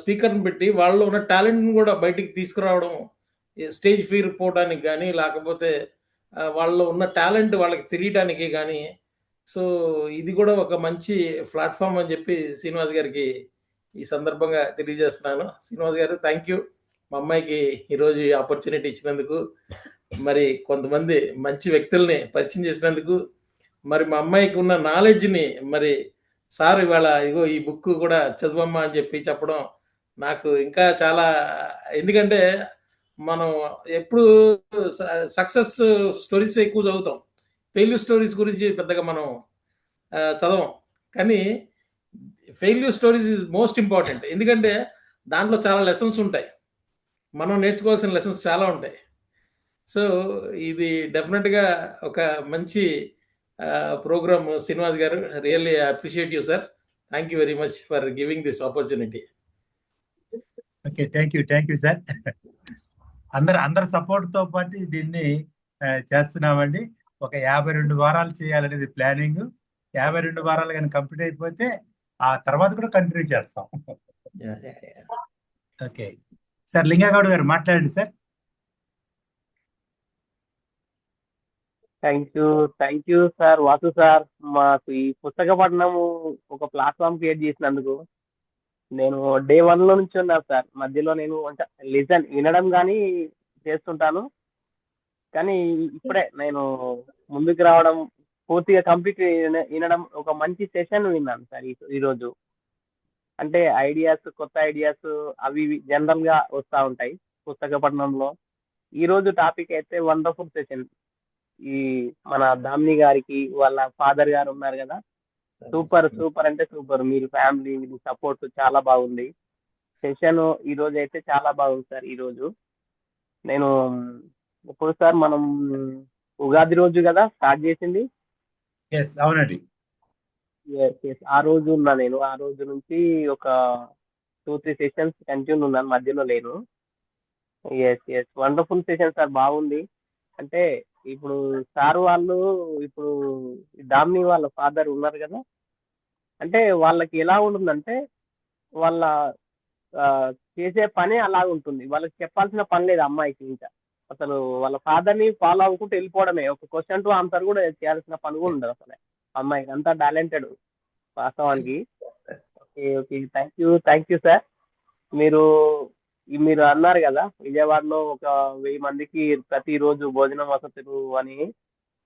స్పీకర్ని పెట్టి వాళ్ళలో ఉన్న టాలెంట్ని కూడా బయటికి తీసుకురావడం, స్టేజ్ ఫీర్ పోవడానికి కానీ లేకపోతే వాళ్ళలో ఉన్న టాలెంట్ వాళ్ళకి తెలియడానికి కానీ. సో ఇది కూడా ఒక మంచి ప్లాట్ఫామ్ అని చెప్పి శ్రీనివాస్ గారికి ఈ సందర్భంగా తెలియజేస్తున్నాను. శ్రీనివాస్ గారు థ్యాంక్ యూ, మా అమ్మాయికి ఈరోజు ఈ ఆపర్చునిటీ ఇచ్చినందుకు, మరి కొంతమంది మంచి వ్యక్తుల్ని పరిచయం చేసినందుకు, మరి మా అమ్మాయికి ఉన్న నాలెడ్జ్ని మరి సార్ ఇవాళ ఇగో ఈ బుక్ కూడా చదువమ్మా అని చెప్పి చెప్పడం నాకు ఇంకా చాలా, ఎందుకంటే మనం ఎప్పుడు సక్సెస్ స్టోరీస్ ఎక్కువ చదువుతాం, ఫెయిల్యూర్ స్టోరీస్ గురించి పెద్దగా మనం చదవం. కానీ failure stories is most important, ఎందుకంటే దాంట్లో చాలా లెసన్స్ ఉంటాయి, మనం నేర్చుకోవాల్సిన లెసన్స్ చాలా ఉంటాయి. సో ఇది డెఫినెట్గా ఒక మంచి ప్రోగ్రామ్ శ్రీనివాస్ గారు. Really appreciate you sir. Thank you very much for giving this opportunity.
Okay, thank you sir. అందరి సపోర్ట్తో పాటు దీన్ని చేస్తున్నామండి. ఒక 52 వారాలు చేయాలనేది ప్లానింగ్. 52 వారాలు కానీ కంప్లీట్ అయిపోతే ఆ తర్వాత కూడా కంటిన్యూ చేస్తాం. ఓకే సార్, లింగగౌడ్ గారు మాట్లాడండి sir.
Thank you sir, Vasu sir. మాకు ఈ పుస్తక పఠనము ఒక ప్లాట్ఫామ్ క్రియేట్ చేసినందుకు. నేను డే 1 లో నుంచి ఉన్నాను సార్. మధ్యలో నేను అంటే వినడం కానీ చేస్తుంటాను, కానీ ఇప్పుడే నేను ముందుకు రావడం, పూర్తిగా కంప్లీట్ వినడం, ఒక మంచి సెషన్ విన్నాను సార్ ఈరోజు. అంటే కొత్త ఐడియాస్ అవి జనరల్ గా వస్తూ ఉంటాయి పుస్తక పఠనంలో. ఈరోజు టాపిక్ అయితే వండర్ఫుల్ సెషన్. ఈ మన దామిని గారికి వాళ్ళ ఫాదర్ గారు ఉన్నారు కదా, సూపర్ అంటే సూపర్. మీరు ఫ్యామిలీ సపోర్ట్ చాలా బాగుంది. సెషన్ ఈ రోజు అయితే చాలా బాగుంది సార్. ఈరోజు నేను ఇప్పుడు సార్ మనం ఉగాది రోజు కదా స్టార్ట్ చేసింది.
అవునండి,
ఆ రోజు ఉన్నా నేను. ఆ రోజు నుంచి ఒక 2-3 సెషన్స్ కంటిన్యూ ఉన్నాను, మధ్యలో లేను. వండర్ఫుల్ సెషన్ సార్, బాగుంది. అంటే ఇప్పుడు సార్ వాళ్ళు ఇప్పుడు దామిని వాళ్ళ ఫాదర్ ఉన్నారు కదా, అంటే వాళ్ళకి ఎలా ఉంటుందంటే వాళ్ళ చేసే పని అలా ఉంటుంది. వాళ్ళకి చెప్పాల్సిన పని లేదు అమ్మాయికి. ఇంకా అసలు వాళ్ళ ఫాదర్ని ఫాలో అవ్వకుంటూ వెళ్ళిపోవడమే. ఒక క్వశ్చన్ టు ఆన్సర్ కూడా చేయాల్సిన పని కూడా ఉండదు అసలు అమ్మాయికి. అంతా టాలెంటెడ్ వాస్తవానికి. Okay thank you sir. మీరు అన్నారు కదా విజయవాడలో ఒక 1000 మందికి ప్రతిరోజు భోజనం వసతులు అని.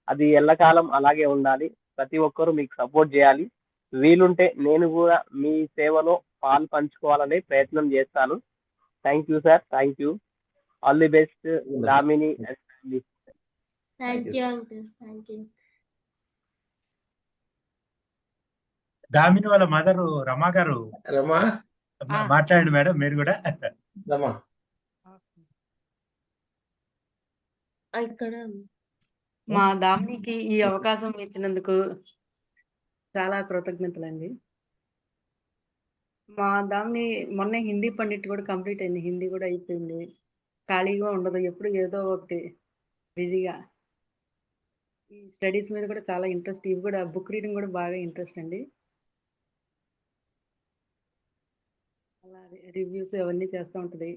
అది ఎల్లకాలం అలాగే ఉండాలి. ప్రతి ఒక్కరూ మీకు సపోర్ట్ చేయాలి. వీలుంటే నేను కూడా మీ సేవలో పాలు పంచుకోవాలనే ప్రయత్నం చేస్తాను. Thank you sir, thank you. All the best Damini.
Thank you.
Damini వాళ్ళ మదరు రమా గారు
రమా
మాట్లాడండి మేడం మీరు కూడా.
రమా
ఇక్కడ
మా దామినికి ఈ అవకాశం ఇచ్చినందుకు చాలా కృతజ్ఞతలండి. మా దామిని మొన్న హిందీ పండిట్ కూడా కంప్లీట్ అయింది, హిందీ కూడా అయిపోయింది. ఖాళీగా ఉండదు, ఎప్పుడు ఏదో ఒకటి బిజీగా. ఈ స్టడీస్ మీద కూడా చాలా ఇంట్రెస్ట్, ఇవి కూడా బుక్ రీడింగ్ కూడా బాగా ఇంట్రెస్ట్ అండి. అలా రివ్యూస్ అవన్నీ చేస్తూ ఉంటుంది.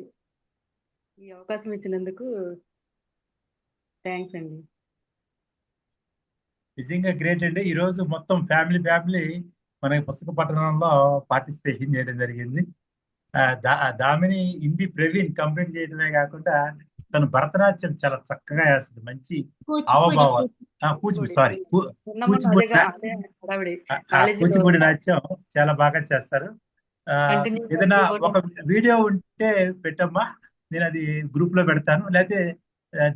ఈ అవకాశం ఇచ్చినందుకు థ్యాంక్స్ అండి.
నిజంగా గ్రేట్ అండి. ఈరోజు మొత్తం ఫ్యామిలీ మనకి పుస్తక పఠనంలో పార్టిసిపేషన్ చేయడం జరిగింది. దామిని హిందీ ప్రవీణ్ కంప్లీట్ చేయడమే కాకుండా తను భరతనాట్యం చాలా చక్కగా వేస్తుంది, మంచి హావభావాలు. కూచిపూడి కూచిపూడి నాట్యం చాలా బాగా చేస్తారు. ఏదైనా ఒక వీడియో ఉంటే పెట్టమ్మా, నేను అది గ్రూప్ లో పెడతాను. లేకపోతే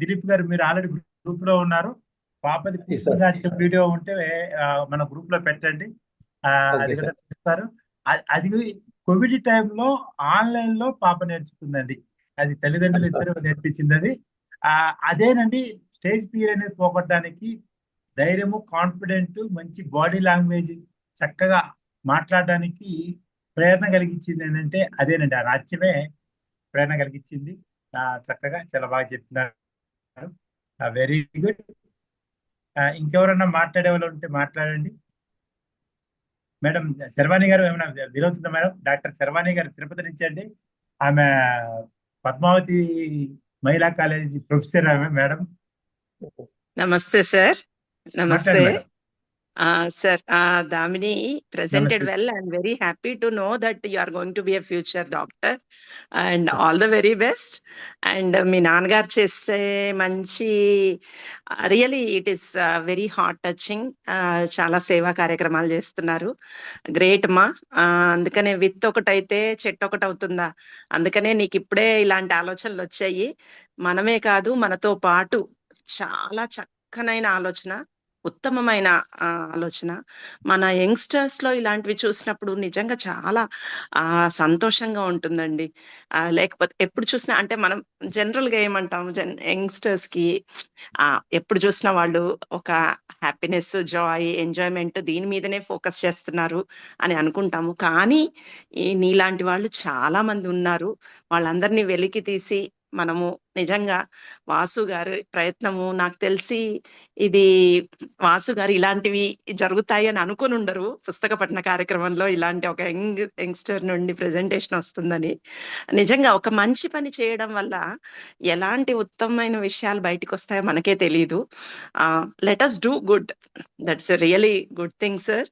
దిలీప్ గారు మీరు ఆల్రెడీ గ్రూప్ లో ఉన్నారు, పాపది కూచిపూడి నాట్యం వీడియో ఉంటే మన గ్రూప్ లో పెట్టండి, అది కూడా చూస్తారు. అది కోవిడ్ టైంలో ఆన్లైన్ లో పాప నేర్చుకుందండి, అది తల్లిదండ్రులు ఇద్దరు నేర్పించింది. అది అదేనండి స్టేజ్ ఫియర్ అనేది పోగొట్టడానికి ధైర్యము, కాన్ఫిడెంట్, మంచి బాడీ లాంగ్వేజ్, చక్కగా మాట్లాడడానికి ప్రేరణ కలిగించింది ఏంటంటే అదేనండి, ఆ నాట్యమే ప్రేరణ కలిగించింది. చక్కగా చాలా బాగా చెప్తున్నారు, వెరీ గుడ్. ఇంకెవరన్నా మాట్లాడే వాళ్ళు ఉంటే మాట్లాడండి. మేడం శర్వాణి గారు ఏమైనా వీలవుతుందా మేడం? డాక్టర్ శర్వాణి గారు తిరుపతి నుంచి అండి, ఆమె పద్మావతి మహిళా కాలేజీ ప్రొఫెసర్ ఆమె. మేడం
నమస్తే సార్. నమస్తే
మాట్లాడండి మేడం.
sir. Damini presented
నమస్తే.
well. I'm very happy to know that you are going to be a future doctor and all the very best. And మీ నాన్నగారు చేసే మంచి really it is very heart touching. చాలా సేవా కార్యక్రమాలు చేస్తున్నారు, great మా. అందుకనే విత్ ఒకటైతే చెట్టు ఒకటి అవుతుందా, అందుకనే నీకు ఇప్పుడే ఇలాంటి ఆలోచనలు వచ్చాయి. మనమే కాదు, మనతో పాటు చాలా చక్కనైన ఆలోచన, ఉత్తమమైన ఆలోచన. మన యంగ్స్టర్స్ లో ఇలాంటివి చూసినప్పుడు నిజంగా చాలా సంతోషంగా ఉంటుందండి. లేకపోతే ఎప్పుడు చూసినా అంటే మనం జనరల్ గా ఏమంటాం, యంగ్స్టర్స్ కి ఎప్పుడు చూసినా వాళ్ళు ఒక హ్యాపీనెస్, జాయ్, ఎంజాయ్మెంట్ దీని మీదనే ఫోకస్ చేస్తున్నారు అని అనుకుంటాము. కానీ నీలాంటి వాళ్ళు చాలా మంది ఉన్నారు. వాళ్ళందరినీ వెలికి తీసి మనము నిజంగా వాసు గారి ప్రయత్నము, నాకు తెలిసి ఇది వాసు గారు ఇలాంటివి జరుగుతాయి అని అనుకుని ఉండరు. పుస్తక పఠన కార్యక్రమంలో ఇలాంటి ఒక యంగ్స్టర్ నుండి ప్రెజెంటేషన్ వస్తుందని. నిజంగా ఒక మంచి పని చేయడం వల్ల ఎలాంటి ఉత్తమమైన విషయాలు బయటకు వస్తాయో మనకే తెలియదు. Let us do good. That's a really good thing, sir.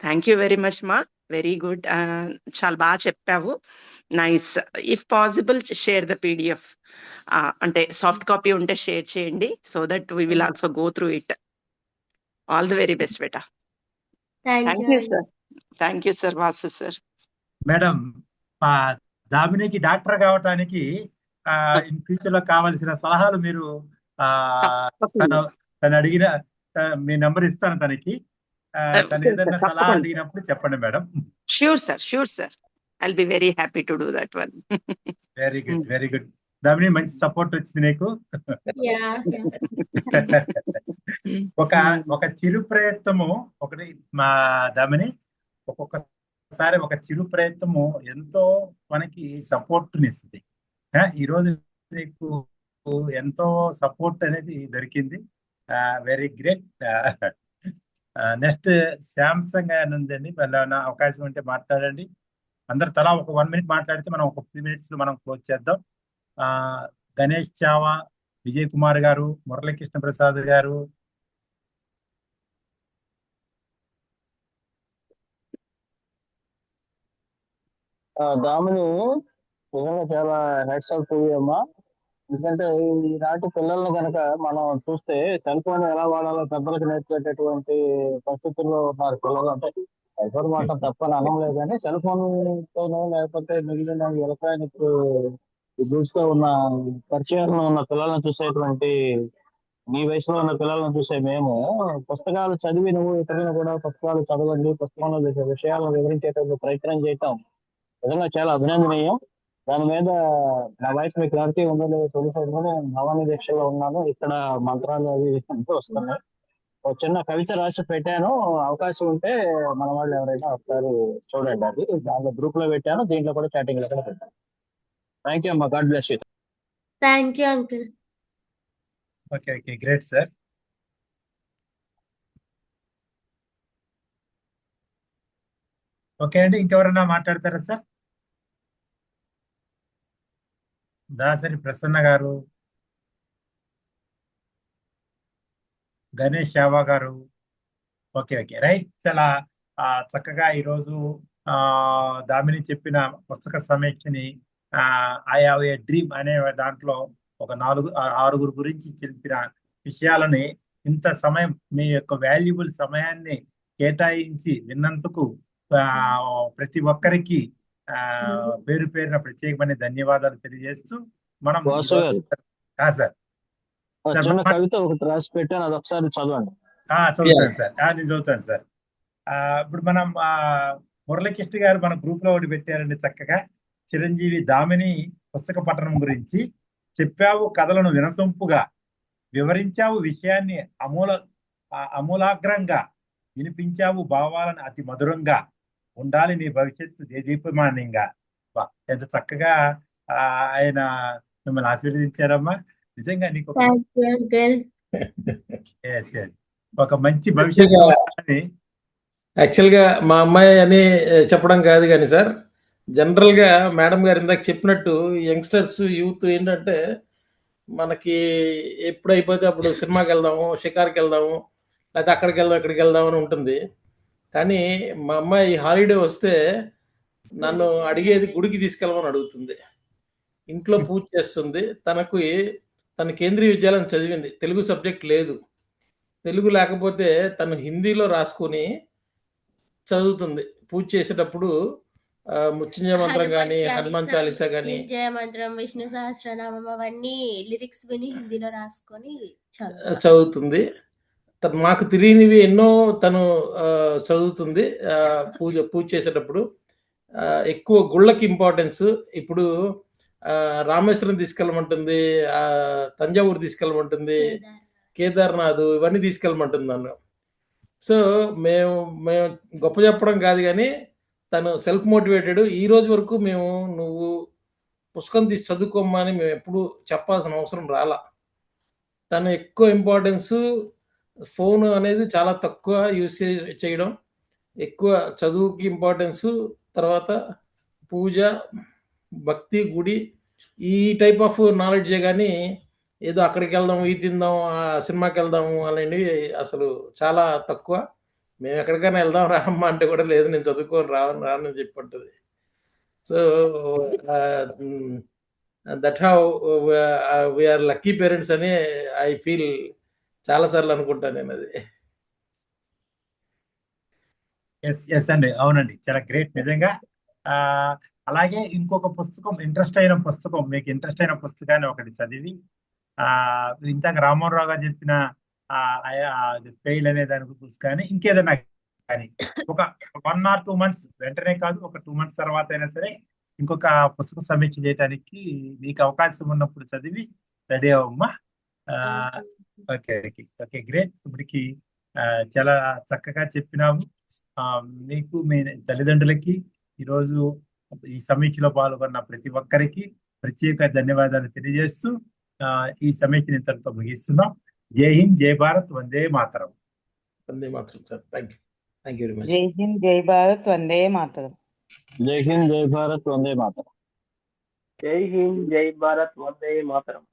Thank you very much, ma. Very good. చాలా బాగా చెప్పావు, nice. If possible share the PDF, అంటే సాఫ్ట్ కాపీ ఉంటే షేర్ చేయండి, so that we will also go through it. All the very best బేటా. Thank you sir. Thank you sir. Vasu sir.
Madam దామినికి doctor కావటానికి in future లో కావాల్సిన సలహాలు మీరు తను అడిగిన మీ నంబర్ ఇస్తాను తనకి, తను ఏదైనా సలహా అడిగినప్పుడు చెప్పండి madam.
Sure sir, sure sir. I'll be very happy to do that one.
Very good, very good. Damini మంచి సపోర్ట్ వచ్చింది నీకు. ఒక చిరు ప్రయత్నము ఒకటి మా దామిని, ఒక్కొక్కసారి ఒక చిరు ప్రయత్నము ఎంతో మనకి సపోర్ట్నిస్తుంది. ఈరోజు నీకు ఎంతో సపోర్ట్ అనేది దొరికింది, వెరీ గ్రేట్. నెక్స్ట్ శాంసంగ్ గారు ఉందండి, మళ్ళీ అవకాశం ఉంటే మాట్లాడండి. అందరు తలా ఒక 1 minute మాట్లాడితే మనం ఒక 3 minutes లో మనం క్లోజ్ చేద్దాం. గణేష్ చావా, విజయ్ కుమార్ గారు, మురళీకృష్ణ ప్రసాద్ గారు.
దామిని నిజంగా చాలా హెడ్స్ ఆఫ్ అమ్మా. ఎందుకంటే ఈనాటి పిల్లల్ని కనుక మనం చూస్తే సెల్ ఫోన్ ఎలా వాడాలో పెద్దలకు నేర్పేటటువంటి పరిస్థితుల్లో ఉన్నారు పిల్లలు. అంటే సెల్ ఫోన్ వాడటం తప్పని అనలేదు, కానీ సెల్ ఫోన్ తోనో లేకపోతే మిగిలిన ఎలక్ట్రానిక్ గూడ్స్ తో ఉన్న పరిచయాలను ఉన్న పిల్లల్ని చూసేటువంటి మీ వయసులో ఉన్న పిల్లలను చూసే మేము పుస్తకాలు చదివి నువ్వు ఇతరులను కూడా పుస్తకాలు చదవండి, పుస్తకంలో చేసే విషయాలను వివరించేటప్పుడు ప్రయత్నం చేయటం నిజంగా చాలా అభినందనీయం. దాని మీద నా వయసు మీకు క్లారిటీ ఉందో లేదో తెలియదు. నేను నవాని దీక్షలో ఉన్నాను. ఇక్కడ మంత్రాలు అవి వస్తున్నాయి. ఒక చిన్న కవిత రాసి పెట్టాను. అవకాశం ఉంటే మన వాళ్ళు ఎవరైనా ఒకసారి చూడండి. అది దాంట్లో గ్రూప్ లో పెట్టాను, దీంట్లో కూడా చాటింగ్ లో కూడా పెట్టాను. థ్యాంక్ యూ అమ్మా. God bless you.
Thank you uncle.
Okay okay, great sir. Okay అండి, ఇంకెవరన్నా మాట్లాడతారా సార్? దాసరి ప్రసన్న గారు, గణేష్ యావా గారు. Okay okay, right. చాలా చక్కగా ఈరోజు దామిని చెప్పిన పుస్తక సమీక్షని ఐ హావ్ ఏ డ్రీమ్ అనే దాంట్లో ఒక 6 గురించి చెప్పిన విషయాలని ఇంత సమయం మీ యొక్క వాల్యుబుల్ సమయాన్ని కేటాయించి విన్నందుకు ప్రతి ఒక్కరికి పేరు పేరున ప్రత్యేకమైన ధన్యవాదాలు తెలియజేస్తూ మనం సార్
చిన్న కవిత ఒకటి రాసి పెట్టాను, అది ఒకసారి చదవండి.
చదువుతాను సార్, నేను చదువుతాను సార్. ఇప్పుడు మనం మురళీకృష్ణ గారు మన గ్రూప్ లో ఒకటి పెట్టారండి చక్కగా. చిరంజీవి దామిని పుస్తక పఠనం గురించి చెప్పావు, కథలను వినసొంపుగా వివరించావు, విషయాన్ని అమూలాగ్రంగా వినిపించావు, భావాలను అతి మధురంగా, ఉండాలి నీ భవిష్యత్తు దేదీప్యమానంగా. ఎంత చక్కగా ఆయన మిమ్మల్ని ఆశీర్వదించారమ్మా. నిజంగా నీకు ఒక మంచి భవిష్యత్తు.
యాక్చువల్గా మా అమ్మాయి అని చెప్పడం కాదు కానీ సార్, జనరల్గా మేడం గారు ఇందాక చెప్పినట్టు యంగ్స్టర్స్ యూత్ ఏంటంటే మనకి ఎప్పుడు అయిపోతే అప్పుడు సినిమాకి వెళ్దాము, షికార్కి వెళ్దాము, లేకపోతే అక్కడికి వెళ్దాం ఇక్కడికి వెళ్దాం అని ఉంటుంది. కానీ మా అమ్మాయి హాలిడే వస్తే నన్ను అడిగేది గుడికి తీసుకెళ్ళమని అడుగుతుంది. ఇంట్లో పూజ చేస్తుంది. తన కేంద్రీయ విద్యాలయం చదివింది, తెలుగు సబ్జెక్ట్ లేదు. తెలుగు లేకపోతే తను హిందీలో రాసుకొని చదువుతుంది. పూజ చేసేటప్పుడు మృత్యుంజయ మంత్రం కానీ, హనుమాన్ చాలీసా కానీ,
జయ మంత్రం, విష్ణు సహస్రనామం అవన్నీ లిరిక్స్ విని హిందీలో రాసుకొని
చదువుతుంది. మాకు తెలియనివి ఎన్నో తను చదువుతుంది. పూజ చేసేటప్పుడు ఎక్కువ గుళ్ళకి ఇంపార్టెన్స్. ఇప్పుడు రామేశ్వరం తీసుకెళ్ళమంటుంది, తంజావూరు తీసుకెళ్ళమంటుంది, కేదార్నాథ్ ఇవన్నీ తీసుకెళ్ళమంటుంది నన్ను. సో మేము గొప్ప చెప్పడం కాదు కానీ తను సెల్ఫ్ మోటివేటెడ్. ఈ రోజు వరకు మేము నువ్వు పుస్తకం తీసి చదువుకోమ్మా అని మేము ఎప్పుడు చెప్పాల్సిన అవసరం రాలా. తను ఎక్కువ ఇంపార్టెన్స్ ఫోన్ అనేది చాలా తక్కువ యూస్ చేయడం, ఎక్కువ చదువుకి ఇంపార్టెన్స్, తర్వాత పూజ, భక్తి, గుడి, ఈ టైప్ ఆఫ్ నాలెడ్జే కానీ ఏదో అక్కడికి వెళ్దాం, ఇది తిందాం, సినిమాకి వెళ్దాము అలాంటివి అసలు చాలా తక్కువ. మేము ఎక్కడికైనా వెళ్దాం రామ్మా అంటే కూడా లేదు, నేను చదువుకొని రానని చెప్పి ఉంటుంది. So that how we are lucky parents అని ఐ ఫీల్ చాలాసార్లు అనుకుంటాను నేను. అది
ఎస్ అండి, అవునండి, చాలా గ్రేట్ నిజంగా. అలాగే ఇంకొక పుస్తకం, మీకు ఇంట్రెస్ట్ అయిన పుస్తకాన్ని ఒకటి చదివి ఇంతకు రామ్మోహన్ గారు చెప్పిన ఫెయిల్ అనే దాని గురించి కానీ ఇంకేదైనా కానీ ఒక 1 or 2 months వెంటనే కాదు, ఒక 2 months తర్వాత అయినా సరే ఇంకొక పుస్తక సమీక్ష చేయడానికి మీకు అవకాశం ఉన్నప్పుడు చదివి రెడీ అవ్వమ్మా. Okay okay okay, great. ఇప్పటికి చాలా చక్కగా చెప్పినాము. మీకు మీ తల్లిదండ్రులకి ఈరోజు ఈ సమీక్షలో పాల్గొన్న ప్రతి ఒక్కరికి ప్రత్యేక ధన్యవాదాలు తెలియజేస్తూ ఈ సమీక్షను ఇంతటితో ముగిస్తున్నాం. జై హింద్, జై భారత్, వందే మాతరం.
వందే మాతరం sir. Thank you very much.
జై హింద్, జై భారత్, వందే మాతరం.
జై హింద్, జై భారత్, వందే మాతరం.
జై హింద్, జై భారత్, వందే మాతరం.